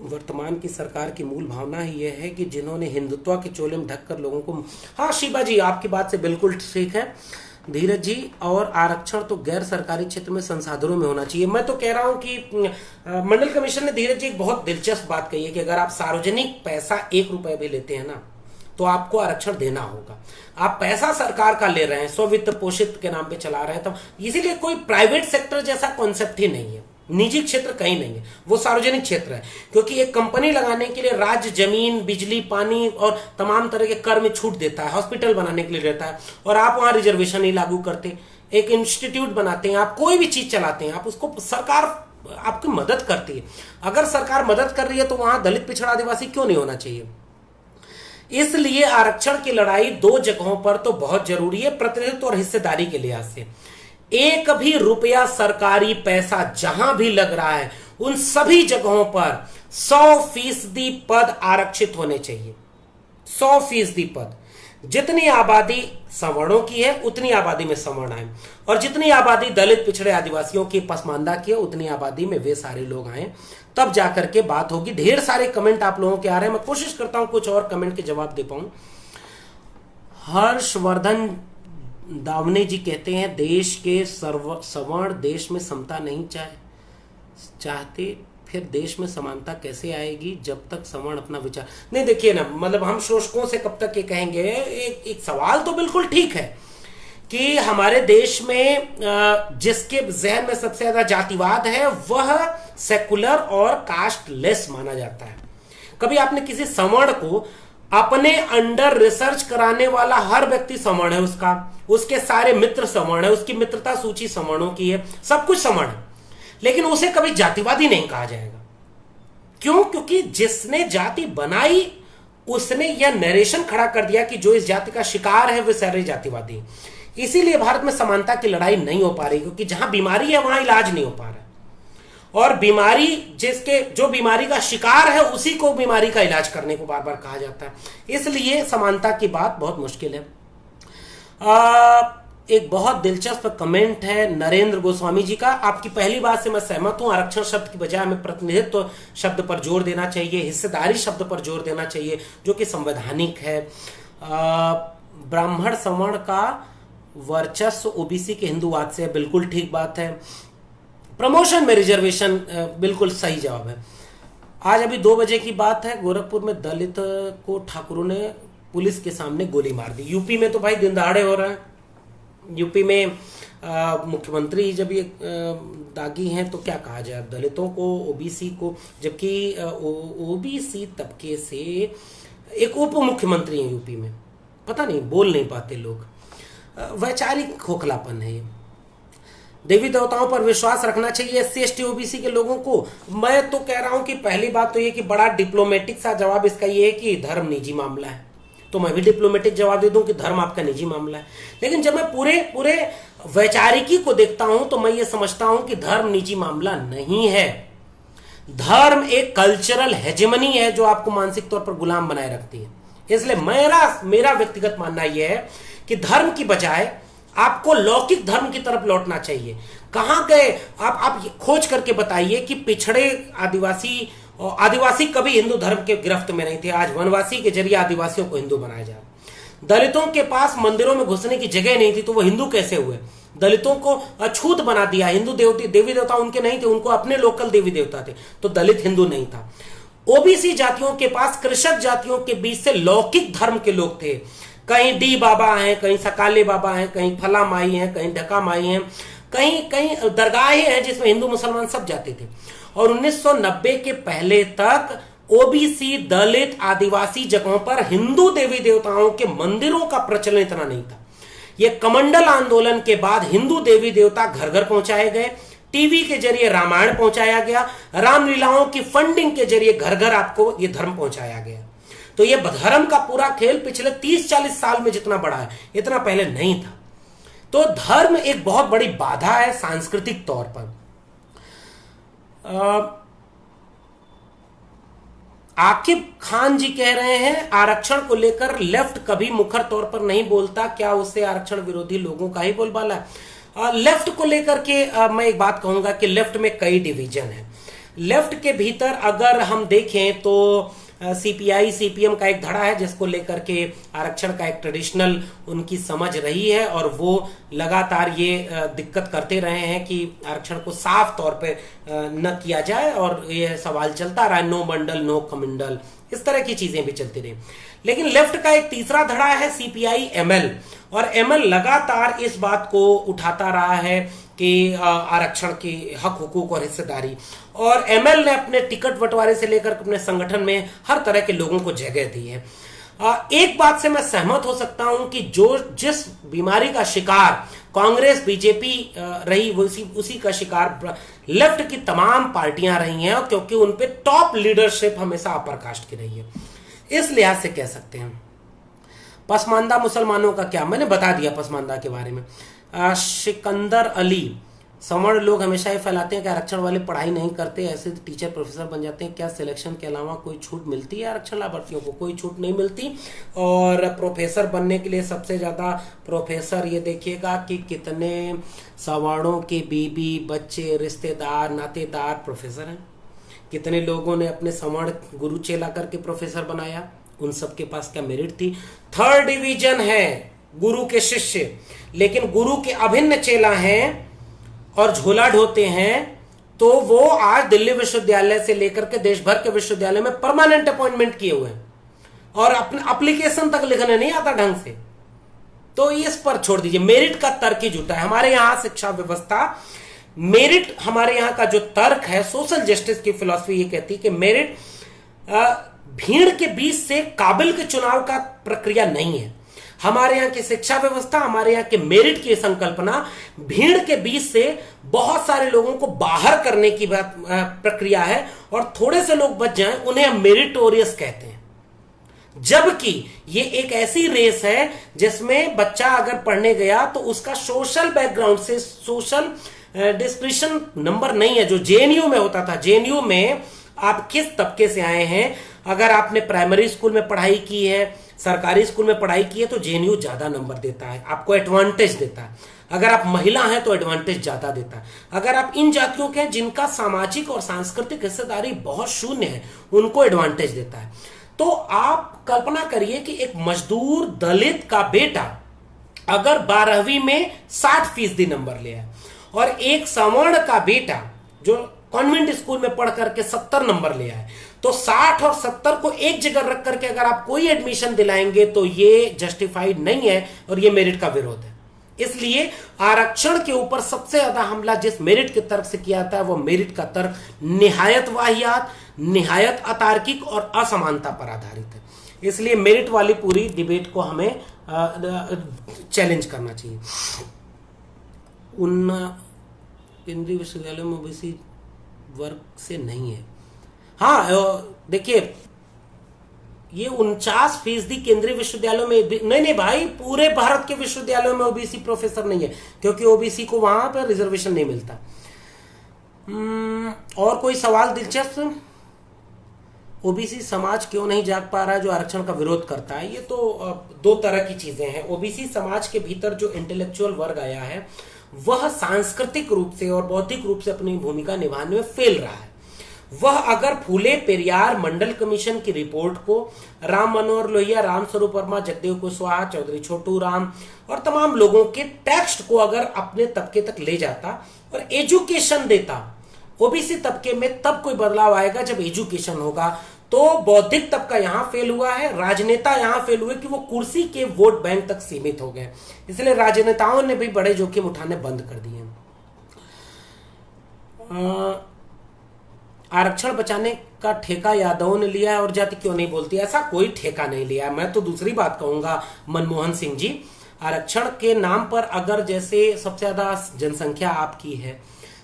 वर्तमान की सरकार की मूल भावना ही यह है कि जिन्होंने हिंदुत्व के चोले में ढककर लोगों को। हाँ शिबा जी, आपकी बात से बिल्कुल ठीक है धीरज जी। और आरक्षण तो गैर सरकारी क्षेत्र में संसाधनों में होना चाहिए। मैं तो कह रहा हूं कि मंडल कमीशन ने धीरज जी एक बहुत दिलचस्प बात कही है कि अगर आप सार्वजनिक पैसा 1 रुपए भी लेते हैं ना तो आपको आरक्षण देना होगा। आप पैसा सरकार का ले रहे हैं, स्ववित्त पोषित के नाम पे चला रहे हैं, तब इसीलिए कोई प्राइवेट सेक्टर जैसा कॉन्सेप्ट ही नहीं है। निजी क्षेत्र कहीं नहीं है, वो सार्वजनिक क्षेत्र है। क्योंकि एक कंपनी लगाने के लिए राज्य जमीन, बिजली, पानी और तमाम तरह के कर में छूट देता है, हॉस्पिटल बनाने के लिए देता है, और आप वहां रिजर्वेशन नहीं लागू करते। एक इंस्टीट्यूट बनाते हैं, आप कोई भी चीज चलाते हैं, आप उसको सरकार आपकी मदद करती है। अगर सरकार मदद कर रही है तो वहां दलित, पिछड़ा, आदिवासी क्यों नहीं होना चाहिए? इसलिए आरक्षण की लड़ाई 2 जगहों पर तो बहुत जरूरी है, प्रतिनिधित्व और हिस्सेदारी के लिहाज से। एक भी रुपया सरकारी पैसा जहां भी लग रहा है उन सभी जगहों पर 100% पद आरक्षित होने चाहिए। 100% पद। जितनी आबादी सवर्णों की है उतनी आबादी में सवर्ण आए, और जितनी आबादी दलित, पिछड़े, आदिवासियों की, पसमानदा की है उतनी आबादी में वे सारे लोग आए, तब जाकर के बात होगी। ढेर सारे कमेंट आप लोगों के आ रहे हैं, मैं कोशिश करता हूं कुछ और कमेंट के जवाब दे पाऊं। हर्षवर्धन दावने जी कहते हैं देश के सवर्ण देश में समता नहीं चाहते, फिर देश में समानता कैसे आएगी जब तक सवर्ण अपना विचार नहीं। देखिए ना, मतलब हम शोषकों से कब तक ये कहेंगे। एक सवाल तो बिल्कुल ठीक है कि हमारे देश में जिसके जहन में सबसे ज्यादा जातिवाद है वह सेकुलर और कास्टलेस माना जाता है। कभी आपने किसी सवर्ण को अपने अंडर रिसर्च कराने वाला हर व्यक्ति सवर्ण है, उसके सारे मित्र सवर्ण है, उसकी मित्रता सूची सवर्णों की है, सब कुछ सवर्ण है, लेकिन उसे कभी जातिवादी नहीं कहा जाएगा। क्यों? क्योंकि जिसने जाति बनाई उसने यह नरेशन खड़ा कर दिया कि जो इस जाति का शिकार है वे सारे जातिवादी। इसीलिए भारत में समानता की लड़ाई नहीं हो पा रही, क्योंकि जहां बीमारी है वहां इलाज नहीं हो पा रहा है, और बीमारी जो बीमारी का शिकार है उसी को बीमारी का इलाज करने को बार बार कहा जाता है। इसलिए समानता की बात बहुत मुश्किल है। एक बहुत दिलचस्प कमेंट है नरेंद्र गोस्वामी जी का। आपकी पहली बात से मैं सहमत हूं, आरक्षण शब्द की बजाय हमें प्रतिनिधित्व शब्द पर जोर देना चाहिए, हिस्सेदारी शब्द पर जोर देना चाहिए, जो कि संवैधानिक है। ब्राह्मण सवर्ण का वर्चस्व ओबीसी के हिंदूवाद से, बिल्कुल ठीक बात है। प्रमोशन में रिजर्वेशन, बिल्कुल सही जवाब है। आज अभी 2 बजे की बात है, गोरखपुर में दलित को ठाकुरों ने पुलिस के सामने गोली मार दी। यूपी में तो भाई दिन दहाड़े हो रहा है। यूपी में मुख्यमंत्री जब ये दागी हैं तो क्या कहा जाए, दलितों को, ओबीसी को, जबकि ओबीसी तबके से एक उप मुख्यमंत्री हैं यूपी में, पता नहीं बोल नहीं पाते लोग। वैचारिक खोखलापन है ये। देवी देवताओं पर विश्वास रखना चाहिए एससी एसटी ओबीसी के लोगों को। मैं तो कह रहा हूं कि पहली बात तो ये कि बड़ा डिप्लोमेटिक सा जवाब इसका ये है कि धर्म निजी मामला है, तो मैं भी डिप्लोमेटिक जवाब दे दूं कि धर्म आपका निजी मामला है। लेकिन जब मैं पूरे वैचारिकी को देखता हूं तो मैं ये समझता हूं कि धर्म निजी मामला नहीं है। धर्म एक कल्चरल हेजेमनी है जो आपको मानसिक तौर पर गुलाम बनाए रखती है। इसलिए मेरा व्यक्तिगत मानना यह है कि धर्म की बजाय आपको लौकिक धर्म की तरफ लौटना चाहिए। कहां गए आप खोज करके बताइए कि पिछड़े आदिवासी कभी हिंदू धर्म के गिरफ्त में नहीं थे। आज वनवासी के जरिए आदिवासियों को हिंदू बनाया जा रहा। दलितों के पास मंदिरों में घुसने की जगह नहीं थी तो वो हिंदू कैसे हुए? दलितों को अछूत बना दिया। हिंदू देवी देवता उनके नहीं थे, उनको अपने लोकल देवी देवता थे, तो दलित हिंदू नहीं था। ओबीसी जातियों के पास कृषक जातियों के बीच से लौकिक धर्म के लोग थे। कहीं डी बाबा हैं, कहीं सकाले बाबा हैं, कहीं फला माई हैं, कहीं ढका माई हैं, कहीं दरगाहें हैं जिसमें हिंदू मुसलमान सब जाते थे। और 1990 के पहले तक ओबीसी, दलित, आदिवासी जगहों पर हिंदू देवी देवताओं के मंदिरों का प्रचलन इतना नहीं था। यह कमंडल आंदोलन के बाद हिंदू देवी देवता घर घर पहुंचाए गए, टीवी के जरिए रामायण पहुंचाया गया, रामलीलाओं की फंडिंग के जरिए घर घर आपको यह धर्म पहुंचाया गया। तो यह धर्म का पूरा खेल पिछले 30-40 साल में जितना बड़ा है इतना पहले नहीं था। तो धर्म एक बहुत बड़ी बाधा है सांस्कृतिक तौर पर। आकिब खान जी कह रहे हैं आरक्षण को लेकर लेफ्ट कभी मुखर तौर पर नहीं बोलता, क्या उससे आरक्षण विरोधी लोगों का ही बोलबाला है? लेफ्ट को लेकर के मैं एक बात कहूंगा कि लेफ्ट में कई डिवीजन है। लेफ्ट के भीतर अगर हम देखें तो सीपीआई सीपीएम का एक धड़ा है जिसको लेकर के आरक्षण का एक ट्रेडिशनल उनकी समझ रही है, और वो लगातार ये दिक्कत करते रहे हैं कि आरक्षण को साफ तौर पे न किया जाए, और ये सवाल चलता रहा, नो मंडल नो कमंडल, इस तरह की चीजें भी चलती रही। लेकिन लेफ्ट का एक तीसरा धड़ा है सीपीआई एमएल, और एमएल लगातार इस बात को उठाता रहा है कि आरक्षण के हक हुकूक और हिस्सेदारी, और एमएल ने अपने टिकट बंटवारे से लेकर अपने संगठन में हर तरह के लोगों को जगह दी है। एक बात से मैं सहमत हो सकता हूं कि जिस बीमारी का शिकार कांग्रेस बीजेपी रही उसी का शिकार लेफ्ट की तमाम पार्टियां रही हैं, क्योंकि उन पे टॉप लीडरशिप हमेशा अपर कास्ट की रही है। इस लिहाज से कह सकते हैं। पसमानदा मुसलमानों का क्या, मैंने बता दिया पसमानदा के बारे में। सिकंदर अली, सवर्ण लोग हमेशा ये फैलाते हैं कि आरक्षण वाले पढ़ाई नहीं करते, ऐसे टीचर प्रोफेसर बन जाते हैं। क्या सिलेक्शन के अलावा कोई छूट मिलती है आरक्षण लाभार्थियों को? कोई छूट नहीं मिलती। और प्रोफेसर बनने के लिए सबसे ज्यादा प्रोफेसर, ये देखिएगा कि कितने सवर्णों के बीबी, बच्चे, रिश्तेदार, नातेदार प्रोफेसर हैं। कितने लोगों ने अपने सवर्ण गुरु चेला करके प्रोफेसर बनाया, उन सबके पास क्या मेरिट थी? 3rd डिवीजन है गुरु के शिष्य, लेकिन गुरु के अभिन्न चेला हैं और झोला ढोते हैं, तो वो आज दिल्ली विश्वविद्यालय से लेकर के देश भर के विश्वविद्यालय में परमानेंट अपॉइंटमेंट किए हुए हैं और अपने एप्लीकेशन तक लिखने नहीं आता ढंग से। तो इस पर छोड़ दीजिए, मेरिट का तर्क ही झूठा है। हमारे यहां शिक्षा व्यवस्था, मेरिट, हमारे यहां का जो तर्क है, सोशल जस्टिस की फिलॉसफी ये कहती है कि मेरिट भीड़ के बीच से काबिल के चुनाव का प्रक्रिया नहीं है। हमारे यहाँ की शिक्षा व्यवस्था, हमारे यहाँ के मेरिट की संकल्पना भीड़ के बीच से बहुत सारे लोगों को बाहर करने की प्रक्रिया है और थोड़े से लोग बच जाएं उन्हें हम मेरिटोरियस कहते हैं। जबकि ये एक ऐसी रेस है जिसमें बच्चा अगर पढ़ने गया तो उसका सोशल बैकग्राउंड से सोशल डिस्क्रिप्शन नंबर नहीं है, जो जेएनयू में होता था। जेएनयू में आप किस तबके से आए हैं, अगर आपने प्राइमरी स्कूल में पढ़ाई की है, सरकारी स्कूल में पढ़ाई की है, तो जेएनयू ज्यादा नंबर देता है, आपको एडवांटेज देता है। अगर आप महिला हैं तो एडवांटेज ज्यादा देता है। अगर आप इन जातियों के हैं जिनका सामाजिक और सांस्कृतिक हिस्सेदारी बहुत शून्य है, उनको एडवांटेज देता है। तो आप कल्पना करिए कि एक मजदूर दलित का बेटा अगर 12वीं में 60% नंबर ले आए और एक सवर्ण का बेटा जो कॉन्वेंट स्कूल में पढ़ करके 70 नंबर ले आए, तो 60 और 70 को एक जगह रख करके अगर आप कोई एडमिशन दिलाएंगे तो ये जस्टिफाइड नहीं है और ये मेरिट का विरोध है। इसलिए आरक्षण के ऊपर सबसे ज्यादा हमला जिस मेरिट के तर्क से किया जाता है वो मेरिट का तर्क निहायत वाहियात, निहायत अतार्किक और असमानता पर आधारित है। इसलिए मेरिट वाली पूरी डिबेट को हमें चैलेंज करना चाहिए। उन केंद्रीय विश्वविद्यालय में ओबीसी वर्ग से नहीं है। हाँ देखिए, ये 49% केंद्रीय विश्वविद्यालयों में नहीं भाई, पूरे भारत के विश्वविद्यालयों में ओबीसी प्रोफेसर नहीं है, क्योंकि ओबीसी को वहां पर रिजर्वेशन नहीं मिलता। और कोई सवाल दिलचस्प? ओबीसी समाज क्यों नहीं जाग पा रहा है जो आरक्षण का विरोध करता है? ये तो दो तरह की चीजें हैं। ओबीसी समाज के भीतर जो इंटेलेक्चुअल वर्ग आया है वह सांस्कृतिक रूप से और बौद्धिक रूप से अपनी भूमिका निभाने में फेल रहा है। वह अगर फूले पेरियार मंडल कमीशन की रिपोर्ट को, राम मनोहर लोहिया, राम स्वरूप वर्मा, जगदेव कुशवाहा, चौधरी छोटू राम और तमाम लोगों के टेक्स्ट को अगर अपने तबके तक ले जाता और एजुकेशन देता, ओबीसी तबके में तब कोई बदलाव आएगा जब एजुकेशन होगा। तो बौद्धिक तबका यहां फेल हुआ है, राजनेता यहां फेल हुए कि वो कुर्सी के वोट बैंक तक सीमित हो गए, इसलिए राजनेताओं ने भी बड़े जोखिम उठाने बंद कर दिए। आरक्षण बचाने का ठेका यादवों ने लिया है और जाति क्यों नहीं बोलती? ऐसा कोई ठेका नहीं लिया है। मैं तो दूसरी बात कहूंगा मनमोहन सिंह जी, आरक्षण के नाम पर अगर जैसे सबसे ज्यादा जनसंख्या आपकी है,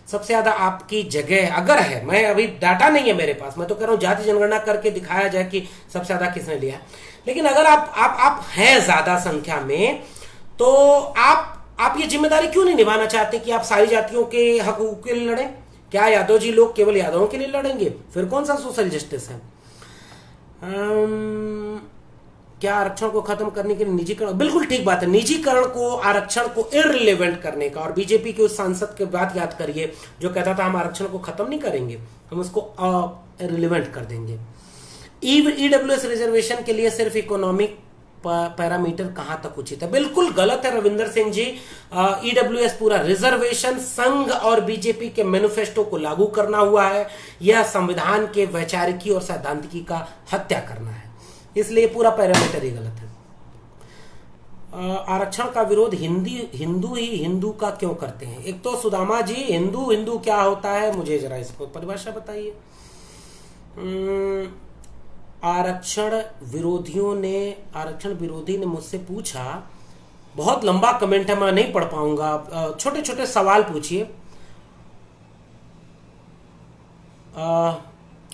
सबसे ज्यादा आपकी जगह अगर है, मैं अभी डाटा नहीं है मेरे पास, मैं तो कह रहा हूं जाति जनगणना करके दिखाया जाए कि सबसे ज्यादा किसने लिया है, लेकिन अगर आप हैं ज्यादा संख्या में, तो आप ये जिम्मेदारी क्यों नहीं निभाना चाहते कि आप सारी जातियों के हकूक के लिए लड़ें? क्या यादव जी लोग केवल यादवों के लिए लड़ेंगे? फिर कौन सा सोशल जस्टिस है? क्या आरक्षण को खत्म करने के लिए निजीकरण? बिल्कुल ठीक बात है, निजीकरण को, आरक्षण को इररिलेवेंट करने का। और बीजेपी के उस सांसद के बात याद करिए जो कहता था हम आरक्षण को खत्म नहीं करेंगे, हम उसको इररिलेवेंट कर देंगे। ईडब्ल्यूएस रिजर्वेशन के लिए सिर्फ इकोनॉमिक पैरामीटर कहां तक उचित है? बिल्कुल गलत है रविंदर सिंह जी। ईडब्ल्यूएस पूरा रिजर्वेशन संघ और बीजेपी के मैनिफेस्टो को लागू करना हुआ है। यह संविधान के वैचारिकी और सैद्धांतिकी का हत्या करना है, इसलिए पूरा पैरामीटर ही गलत है। आरक्षण का विरोध हिंदू ही हिंदू का क्यों करते हैं? एक तो सुदामा जी, हिंदू क्या होता है, मुझे जरा इसको परिभाषा बताइए। आरक्षण विरोधी ने मुझसे पूछा, बहुत लंबा कमेंट है, मैं नहीं पढ़ पाऊंगा, छोटे छोटे सवाल पूछिए।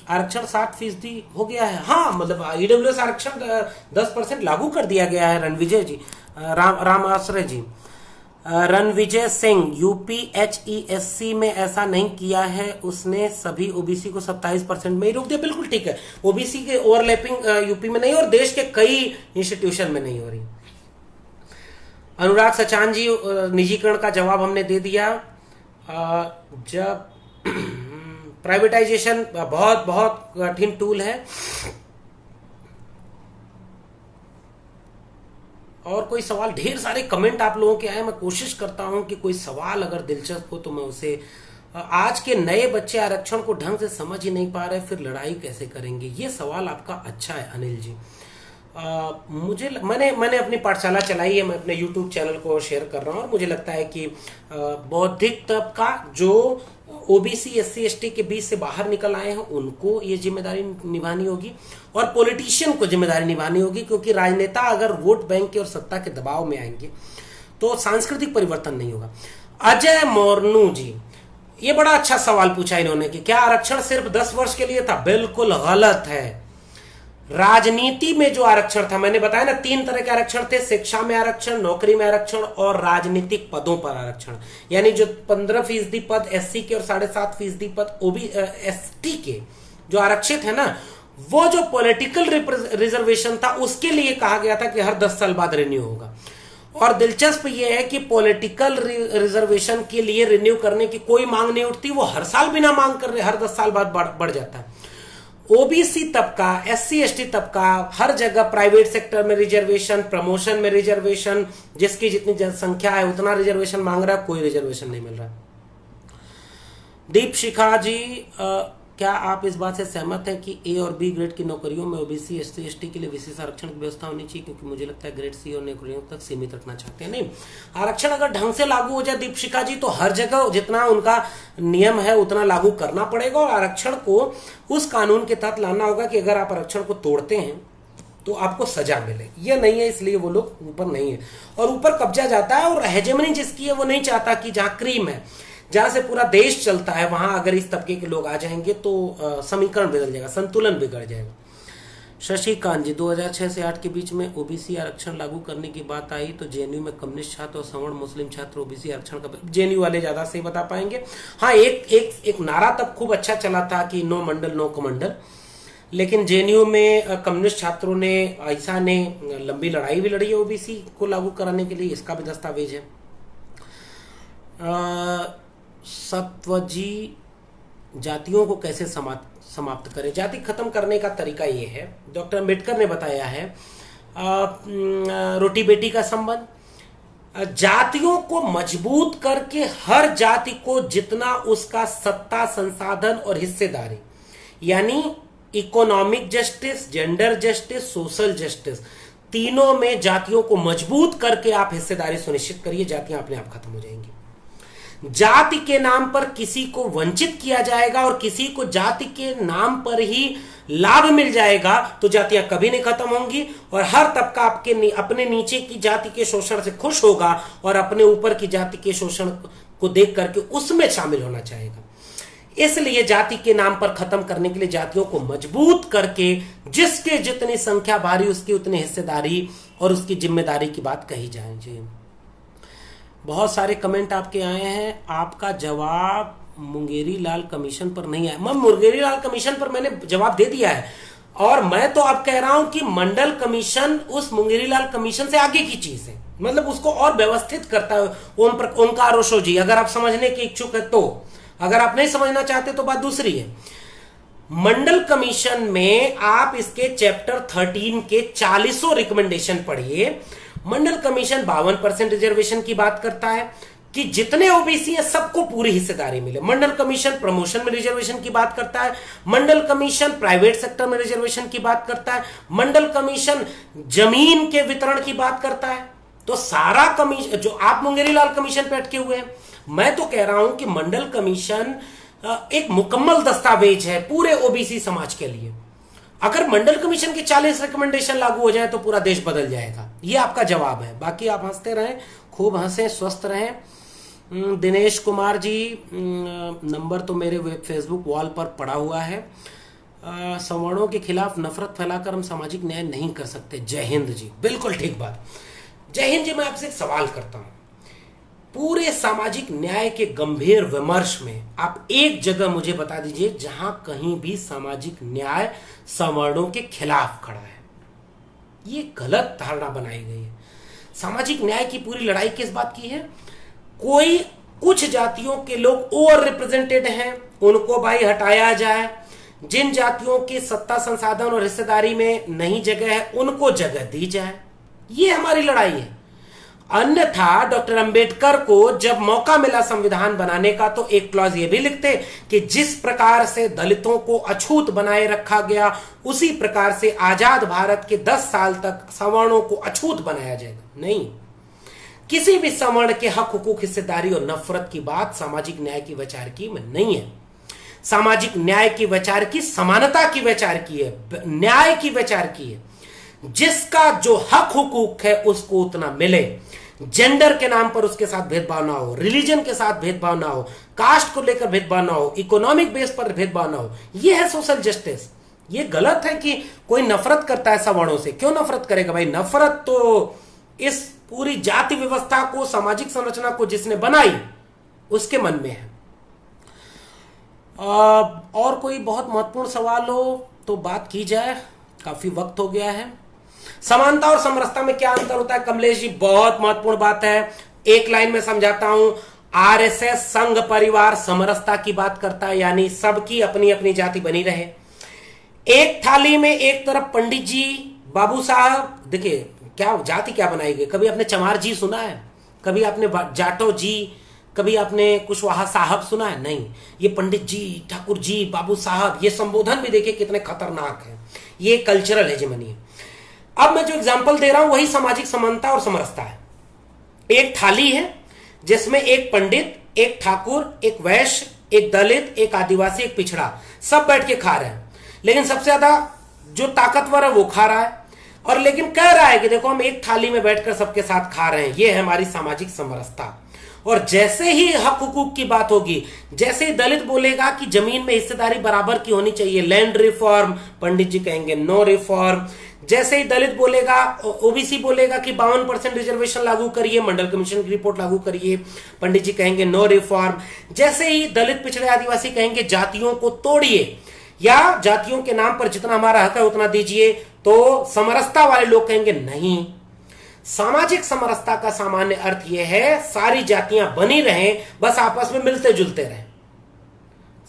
आरक्षण 60% हो गया है। हाँ, मतलब ईडब्ल्यूएस आरक्षण 10% लागू कर दिया गया है। रणविजय जी, राम आश्रय जी, रणविजय सिंह, यूपीएचईएससी में ऐसा नहीं किया है, उसने सभी ओबीसी को 27% में ही रोक दिया। बिल्कुल ठीक है, ओबीसी के ओवरलैपिंग यूपी में नहीं और देश के कई इंस्टीट्यूशन में नहीं हो रही। अनुराग सचान जी, निजीकरण का जवाब हमने दे दिया। जब प्राइवेटाइजेशन बहुत बहुत कठिन टूल है। और कोई सवाल, ढेर सारे कमेंट आप लोगों के आए, मैं कोशिश करता हूं कि कोई सवाल अगर दिलचस्प हो तो मैं उसे, आज के नए बच्चे आरक्षण को ढंग से समझ ही नहीं पा रहे, फिर लड़ाई कैसे करेंगे। ये सवाल आपका अच्छा है अनिल जी। मैंने अपनी पाठशाला चलाई है, मैं अपने YouTube चैनल को शेयर कर रहा हूँ, और मुझे लगता है कि बौद्धिक तबका जो ओबीसी SC ST के बीच से बाहर निकल आए हैं उनको ये जिम्मेदारी निभानी होगी, और पॉलिटिशियन को जिम्मेदारी निभानी होगी, क्योंकि राजनेता अगर वोट बैंक के और सत्ता के दबाव में आएंगे तो सांस्कृतिक परिवर्तन नहीं होगा। अजय मोर्नू जी, ये बड़ा अच्छा सवाल पूछा इन्होंने कि क्या आरक्षण सिर्फ 10 वर्ष के लिए था। बिल्कुल गलत है। राजनीति में जो आरक्षण था, मैंने बताया ना 3 तरह के आरक्षण थे, शिक्षा में आरक्षण, नौकरी में आरक्षण और राजनीतिक पदों पर आरक्षण। यानी जो 15% पद SC के और 7.5% पद ST के जो आरक्षित है ना, वो जो पॉलिटिकल रिजर्वेशन था उसके लिए कहा गया था कि हर 10 साल बाद रिन्यू होगा। और दिलचस्प यह है कि पॉलिटिकल रिजर्वेशन के लिए रिन्यू करने की कोई मांग नहीं उठती, वो हर साल बिना मांग कर रहे हर 10 साल बाद बढ़ जाता है। ओबीसी तबका, SC ST तबका, हर जगह प्राइवेट सेक्टर में रिजर्वेशन, प्रमोशन में रिजर्वेशन, जिसकी जितनी जनसंख्या है उतना रिजर्वेशन मांग रहा है, कोई रिजर्वेशन नहीं मिल रहा। दीप शिखा जी, क्या आप इस बात से सहमत हैं कि A और B ग्रेड की नौकरियों में ओबीसी SC ST के लिए विशेष आरक्षण की व्यवस्था होनी चाहिए, क्योंकि मुझे लगता है ग्रेड C और नौकरियों तक सीमित रखना चाहते हैं। नहीं, आरक्षण अगर ढंग से लागू हो जाए दीपशिका जी, तो हर जगह जितना उनका नियम है उतना लागू करना पड़ेगा, और आरक्षण को उस कानून के तहत लाना होगा कि अगर आप आरक्षण को तोड़ते हैं तो आपको सजा मिले। ये नहीं है, इसलिए वो लोग ऊपर नहीं है, और ऊपर कब्जा जाता है, और हेजेमनी जिसकी है वो नहीं चाहता कि जहां क्रीम है, जहां से पूरा देश चलता है, वहां अगर इस तबके के लोग आ जाएंगे तो समीकरण बदल जाएगा, संतुलन बिगड़ जाएगा। शशिकांत जी, 2006 से 8 के बीच में ओबीसी आरक्षण लागू करने की बात आई तो जेएनयू में कम्युनिस्ट छात्र और सवर्ण मुस्लिम छात्र ओबीसी आरक्षण का, जेएनयू वाले ज्यादा सही बता पाएंगे। हाँ, एक नारा तब खूब अच्छा चला था कि नो मंडल नो कमंडल, लेकिन जेएनयू में कम्युनिस्ट छात्रों ने, ऐसा ने लंबी लड़ाई भी लड़ी है ओबीसी को लागू कराने के लिए, इसका भी दस्तावेज है। सत्वजी, जातियों को कैसे समाप्त करें। जाति खत्म करने का तरीका ये है, डॉक्टर अम्बेडकर ने बताया है, रोटी बेटी का संबंध, जातियों को मजबूत करके हर जाति को जितना उसका सत्ता, संसाधन और हिस्सेदारी, यानी economic justice, gender justice, social justice, तीनों में जातियों को मजबूत करके आप हिस्सेदारी सुनिश्चित करिए, जातियां अपने आप खत्म हो जाएंगी। जाति के नाम पर किसी को वंचित किया जाएगा और किसी को जाति के नाम पर ही लाभ मिल जाएगा तो जातियां कभी नहीं खत्म होंगी, और हर तबका अपने नीचे की जाति के शोषण से खुश होगा और अपने ऊपर की जाति के शोषण को देख करके उसमें शामिल होना चाहेगा। इसलिए जाति के नाम पर खत्म करने के लिए जातियों को मजबूत करके जिसके जितनी संख्या भारी उसकी उतनी हिस्सेदारी और उसकी जिम्मेदारी की बात कही जाए। बहुत सारे कमेंट आपके आए हैं, आपका जवाब मुंगेरी लाल कमीशन पर नहीं आया। मैं मुंगेरी लाल कमीशन पर मैंने जवाब दे दिया है, और मैं तो अब कह रहा हूं कि मंडल कमीशन उस मुंगेरी लाल कमीशन से आगे की चीज है, मतलब उसको और व्यवस्थित करता है। ओमकार ओशो जी, अगर आप समझने के इच्छुक है तो, अगर आप नहीं समझना चाहते तो बात दूसरी है। मंडल कमीशन में आप इसके चैप्टर 13 के 40 रिकमेंडेशन पढ़िए। मंडल कमीशन 52% रिजर्वेशन की बात करता है कि जितने ओबीसी हैं सबको पूरी हिस्सेदारी मिले। मंडल कमीशन प्रमोशन में रिजर्वेशन की बात करता है। मंडल कमीशन प्राइवेट सेक्टर में रिजर्वेशन की बात करता है। मंडल कमीशन जमीन के वितरण की बात करता है। तो सारा कमीशन जो आप मुंगेरी लाल कमीशन पे अटके हुए हैं, मैं तो कह रहा हूं कि मंडल कमीशन एक मुकम्मल दस्तावेज है पूरे ओबीसी समाज के लिए। अगर मंडल कमीशन के 40 रिकमेंडेशन लागू हो जाए तो पूरा देश बदल जाएगा। ये आपका जवाब है। बाकी आप हंसते रहें, खूब हंसें, स्वस्थ रहें। दिनेश कुमार जी, नंबर तो मेरे फेसबुक वॉल पर पड़ा हुआ है। सवर्णों के खिलाफ नफरत फैलाकर हम सामाजिक न्याय नहीं कर सकते। जय हिंद जी, बिल्कुल ठीक बात। जय हिंद जी, मैं आपसे एक सवाल करता हूं। पूरे सामाजिक न्याय के गंभीर विमर्श में आप एक जगह मुझे बता दीजिए जहां कहीं भी सामाजिक न्याय सवर्णों के खिलाफ खड़ा है। ये गलत धारणा बनाई गई है। सामाजिक न्याय की पूरी लड़ाई किस बात की है? कोई कुछ जातियों के लोग ओवर रिप्रेजेंटेड हैं, उनको भाई हटाया जाए। जिन जातियों की सत्ता, संसाधन और हिस्सेदारी में नहीं जगह है उनको जगह दी जाए। ये हमारी लड़ाई है। अन्यथा डॉक्टर अंबेडकर को जब मौका मिला संविधान बनाने का तो एक क्लॉज ये भी लिखते कि जिस प्रकार से दलितों को अछूत बनाए रखा गया उसी प्रकार से आजाद भारत के 10 साल तक सवर्णों को अछूत बनाया जाएगा। नहीं, किसी भी सवर्ण के हक, हुकूक, हिस्सेदारी और नफरत की बात सामाजिक न्याय की वैचारिकी में नहीं है। सामाजिक न्याय की वैचारिकी समानता की वैचारिकी है, न्याय की वैचारिकी है। जिसका जो हक हुकूक है उसको उतना मिले, जेंडर के नाम पर उसके साथ भेदभाव ना हो, रिलीजन के साथ भेदभाव ना हो, कास्ट को लेकर भेदभाव ना हो, इकोनॉमिक बेस पर भेदभाव ना हो। यह है सोशल जस्टिस। ये गलत है कि कोई नफरत करता है सवर्णों से। क्यों नफरत करेगा भाई? नफरत तो इस पूरी जाति व्यवस्था को, सामाजिक संरचना को जिसने बनाई उसके मन में है। और कोई बहुत महत्वपूर्ण सवाल हो तो बात की जाए, काफी वक्त हो गया है। समानता और समरसता में क्या अंतर होता है? कमलेश जी, बहुत महत्वपूर्ण बात है, एक लाइन में समझाता हूं। आरएसएस संघ परिवार समरसता की बात करता है, यानी सबकी अपनी अपनी जाति बनी रहे। एक थाली में एक तरफ पंडित जी, बाबू साहब, देखिए क्या जाति क्या बनाई गई। कभी आपने चमार जी सुना है? कभी आपने जाटो जी, कभी आपने कुशवाहा साहब सुना है? नहीं। ये पंडित जी, ठाकुर जी, बाबू साहब, ये संबोधन भी देखिए कितने खतरनाक है। ये कल्चरल हेजेमनी है। अब मैं जो एग्जांपल दे रहा हूं वही सामाजिक समानता और समरसता है। एक थाली है जिसमें एक पंडित, एक ठाकुर, एक वैश्य, एक दलित, एक आदिवासी, एक पिछड़ा, सब बैठ के खा रहे हैं। लेकिन सबसे ज्यादा जो ताकतवर है वो खा रहा है, और लेकिन कह रहा है कि देखो हम एक थाली में बैठकर सबके साथ खा रहे हैं। ये है हमारी सामाजिक समरसता। और जैसे ही हक हुकूक की बात होगी, जैसे ही दलित बोलेगा कि जमीन में हिस्सेदारी बराबर की होनी चाहिए, लैंड रिफॉर्म, पंडित जी कहेंगे नो रिफॉर्म। जैसे ही दलित बोलेगा, ओबीसी बोलेगा कि 52% रिजर्वेशन लागू करिए, मंडल कमीशन की रिपोर्ट लागू करिए, पंडित जी कहेंगे नो रिफॉर्म। जैसे ही दलित, पिछड़े, आदिवासी कहेंगे जातियों को तोड़िए या जातियों के नाम पर जितना हमारा हक है उतना दीजिए, तो समरसता वाले लोग कहेंगे नहीं। सामाजिक समरसता का सामान्य अर्थ यह है सारी जातियां बनी रहें, बस आपस में मिलते जुलते रहें।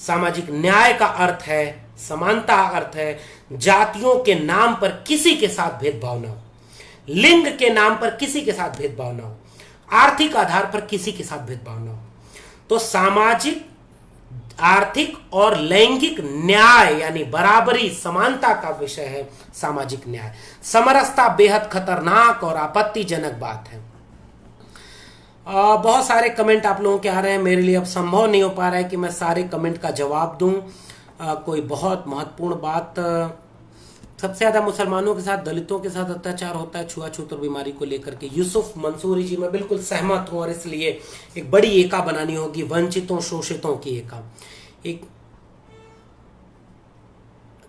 सामाजिक न्याय का अर्थ है, समानता अर्थ है जातियों के नाम पर किसी के साथ भेदभाव ना हो, लिंग के नाम पर किसी के साथ भेदभाव ना हो, आर्थिक आधार पर किसी के साथ भेदभाव ना हो। तो सामाजिक, आर्थिक और लैंगिक न्याय यानी बराबरी, समानता का विषय है सामाजिक न्याय। समरसता बेहद खतरनाक और आपत्तिजनक बात है। बहुत सारे कमेंट आप लोगों के आ रहे हैं, मेरे लिए अब संभव नहीं हो पा रहा है कि मैं सारे कमेंट का जवाब दूं। कोई बहुत महत्वपूर्ण बात, सबसे ज्यादा मुसलमानों के साथ, दलितों के साथ अत्याचार होता है छुआछूत और बीमारी को लेकर के। यूसुफ मंसूरी जी, मैं बिल्कुल सहमत हूं, और इसलिए एक बड़ी एका बनानी होगी, वंचितों शोषितों की एका। एक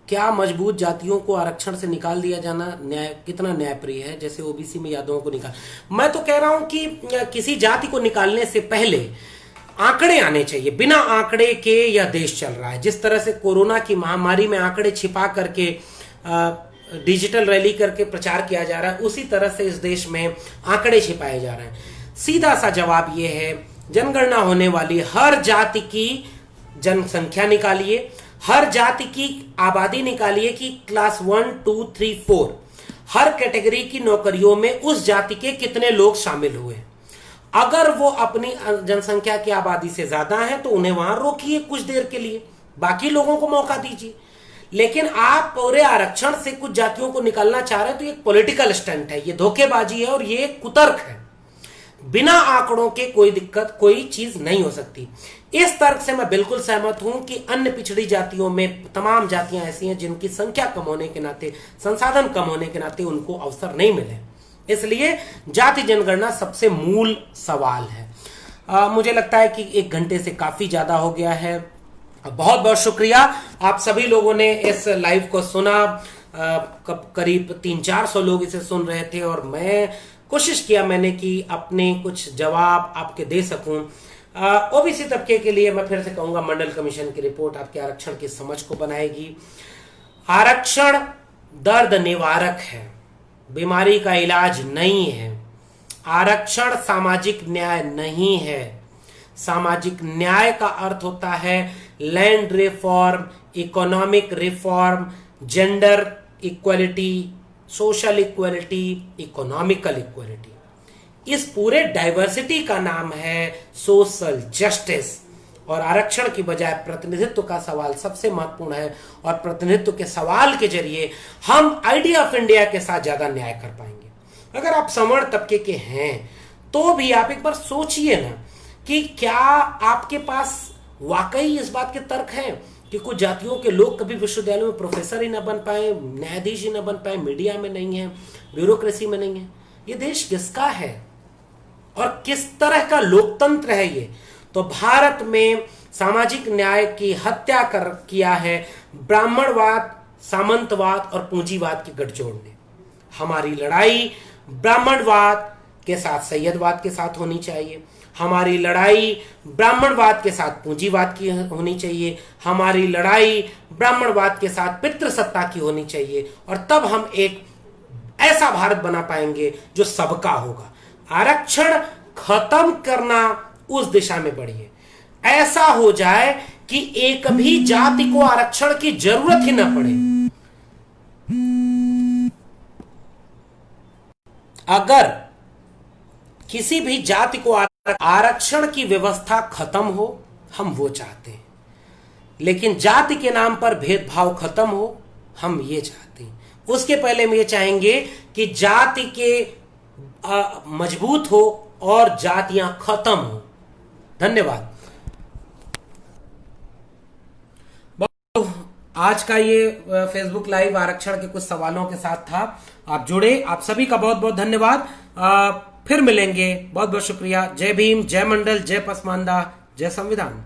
क्या मजबूत जातियों को आरक्षण से निकाल दिया जाना न्याय, कितना न्यायप्रिय है, जैसे ओबीसी में यादवों को निकाल। मैं तो कह रहा हूं कि किसी जाति को निकालने से पहले आंकड़े आने चाहिए। बिना आंकड़े के यह देश चल रहा है। जिस तरह से कोरोना की महामारी में आंकड़े छिपा करके डिजिटल रैली करके प्रचार किया जा रहा है, उसी तरह से इस देश में आंकड़े छिपाए जा रहे हैं। सीधा सा जवाब यह है, जनगणना होने वाली, हर जाति की जनसंख्या निकालिए, हर जाति की आबादी निकालिए कि क्लास 1, 2, 3, 4 हर कैटेगरी की नौकरियों में उस जाति के कितने लोग शामिल हुए। अगर वो अपनी जनसंख्या की आबादी से ज्यादा है तो उन्हें वहां रोकिए कुछ देर के लिए, बाकी लोगों को मौका दीजिए। लेकिन आप पूरे आरक्षण से कुछ जातियों को निकालना चाह रहे हैं, तो ये पॉलिटिकल स्टंट है, ये धोखेबाजी है और ये कुतर्क है। बिना आंकड़ों के कोई दिक्कत, कोई चीज नहीं हो सकती। इस तर्क से मैं बिल्कुल सहमत हूं कि अन्य पिछड़ी जातियों में तमाम जातियां ऐसी हैं जिनकी संख्या कम होने के नाते, संसाधन कम होने के नाते उनको अवसर नहीं मिले। इसलिए जाति जनगणना सबसे मूल सवाल है। मुझे लगता है कि 1 घंटे से काफी ज्यादा हो गया है। बहुत बहुत शुक्रिया, आप सभी लोगों ने इस लाइव को सुना। करीब 300-400 लोग इसे सुन रहे थे और मैं कोशिश किया मैंने कि अपने कुछ जवाब आपके दे सकूं। ओबीसी तबके के लिए मैं फिर से कहूंगा, मंडल कमीशन की रिपोर्ट आपके आरक्षण की समझ को बनाएगी। आरक्षण दर्द निवारक है, बीमारी का इलाज नहीं है। आरक्षण सामाजिक न्याय नहीं है। सामाजिक न्याय का अर्थ होता है land reform, economic reform, gender equality, social equality, economical equality. इस पूरे डाइवर्सिटी का नाम है सोशल जस्टिस। और आरक्षण की बजाय प्रतिनिधित्व का सवाल सबसे महत्वपूर्ण है, और प्रतिनिधित्व के सवाल के जरिए हम आइडिया ऑफ इंडिया के साथ ज्यादा न्याय कर पाएंगे। अगर आप सवर्ण तबके के हैं तो भी आप एक बार सोचिए ना कि क्या आपके पास वाकई इस बात के तर्क हैं कि कुछ जातियों के लोग कभी विश्वविद्यालयों में प्रोफेसर ही ना बन पाए, न्यायाधीश ही ना बन पाए, मीडिया में नहीं है, ब्यूरोक्रेसी में नहीं है। ये देश किसका है और किस तरह का लोकतंत्र है ये? तो भारत में सामाजिक न्याय की हत्या किया है ब्राह्मणवाद, सामंतवाद और पूंजीवाद की गठजोड़ ने। हमारी लड़ाई ब्राह्मणवाद के साथ सैयदवाद के साथ होनी चाहिए, हमारी लड़ाई ब्राह्मणवाद के साथ पूंजीवाद की होनी चाहिए, हमारी लड़ाई ब्राह्मणवाद के साथ पितृसत्ता की होनी चाहिए, और तब हम एक ऐसा भारत बना पाएंगे जो सबका होगा। आरक्षण खत्म करना, उस दिशा में बढ़िए। ऐसा हो जाए कि एक भी जाति को आरक्षण की जरूरत ही ना पड़े। अगर किसी भी जाति को आरक्षण की व्यवस्था खत्म हो, हम वो चाहते हैं, लेकिन जाति के नाम पर भेदभाव खत्म हो, हम ये चाहते हैं। उसके पहले हम ये चाहेंगे कि जाति के मजबूत हो और जातियां खत्म हो। धन्यवाद। आज का ये फेसबुक लाइव आरक्षण के कुछ सवालों के साथ था। आप जुड़े, आप सभी का बहुत बहुत धन्यवाद। फिर मिलेंगे, बहुत बहुत शुक्रिया। जय भीम, जय मंडल, जय पसमानदा, जय संविधान।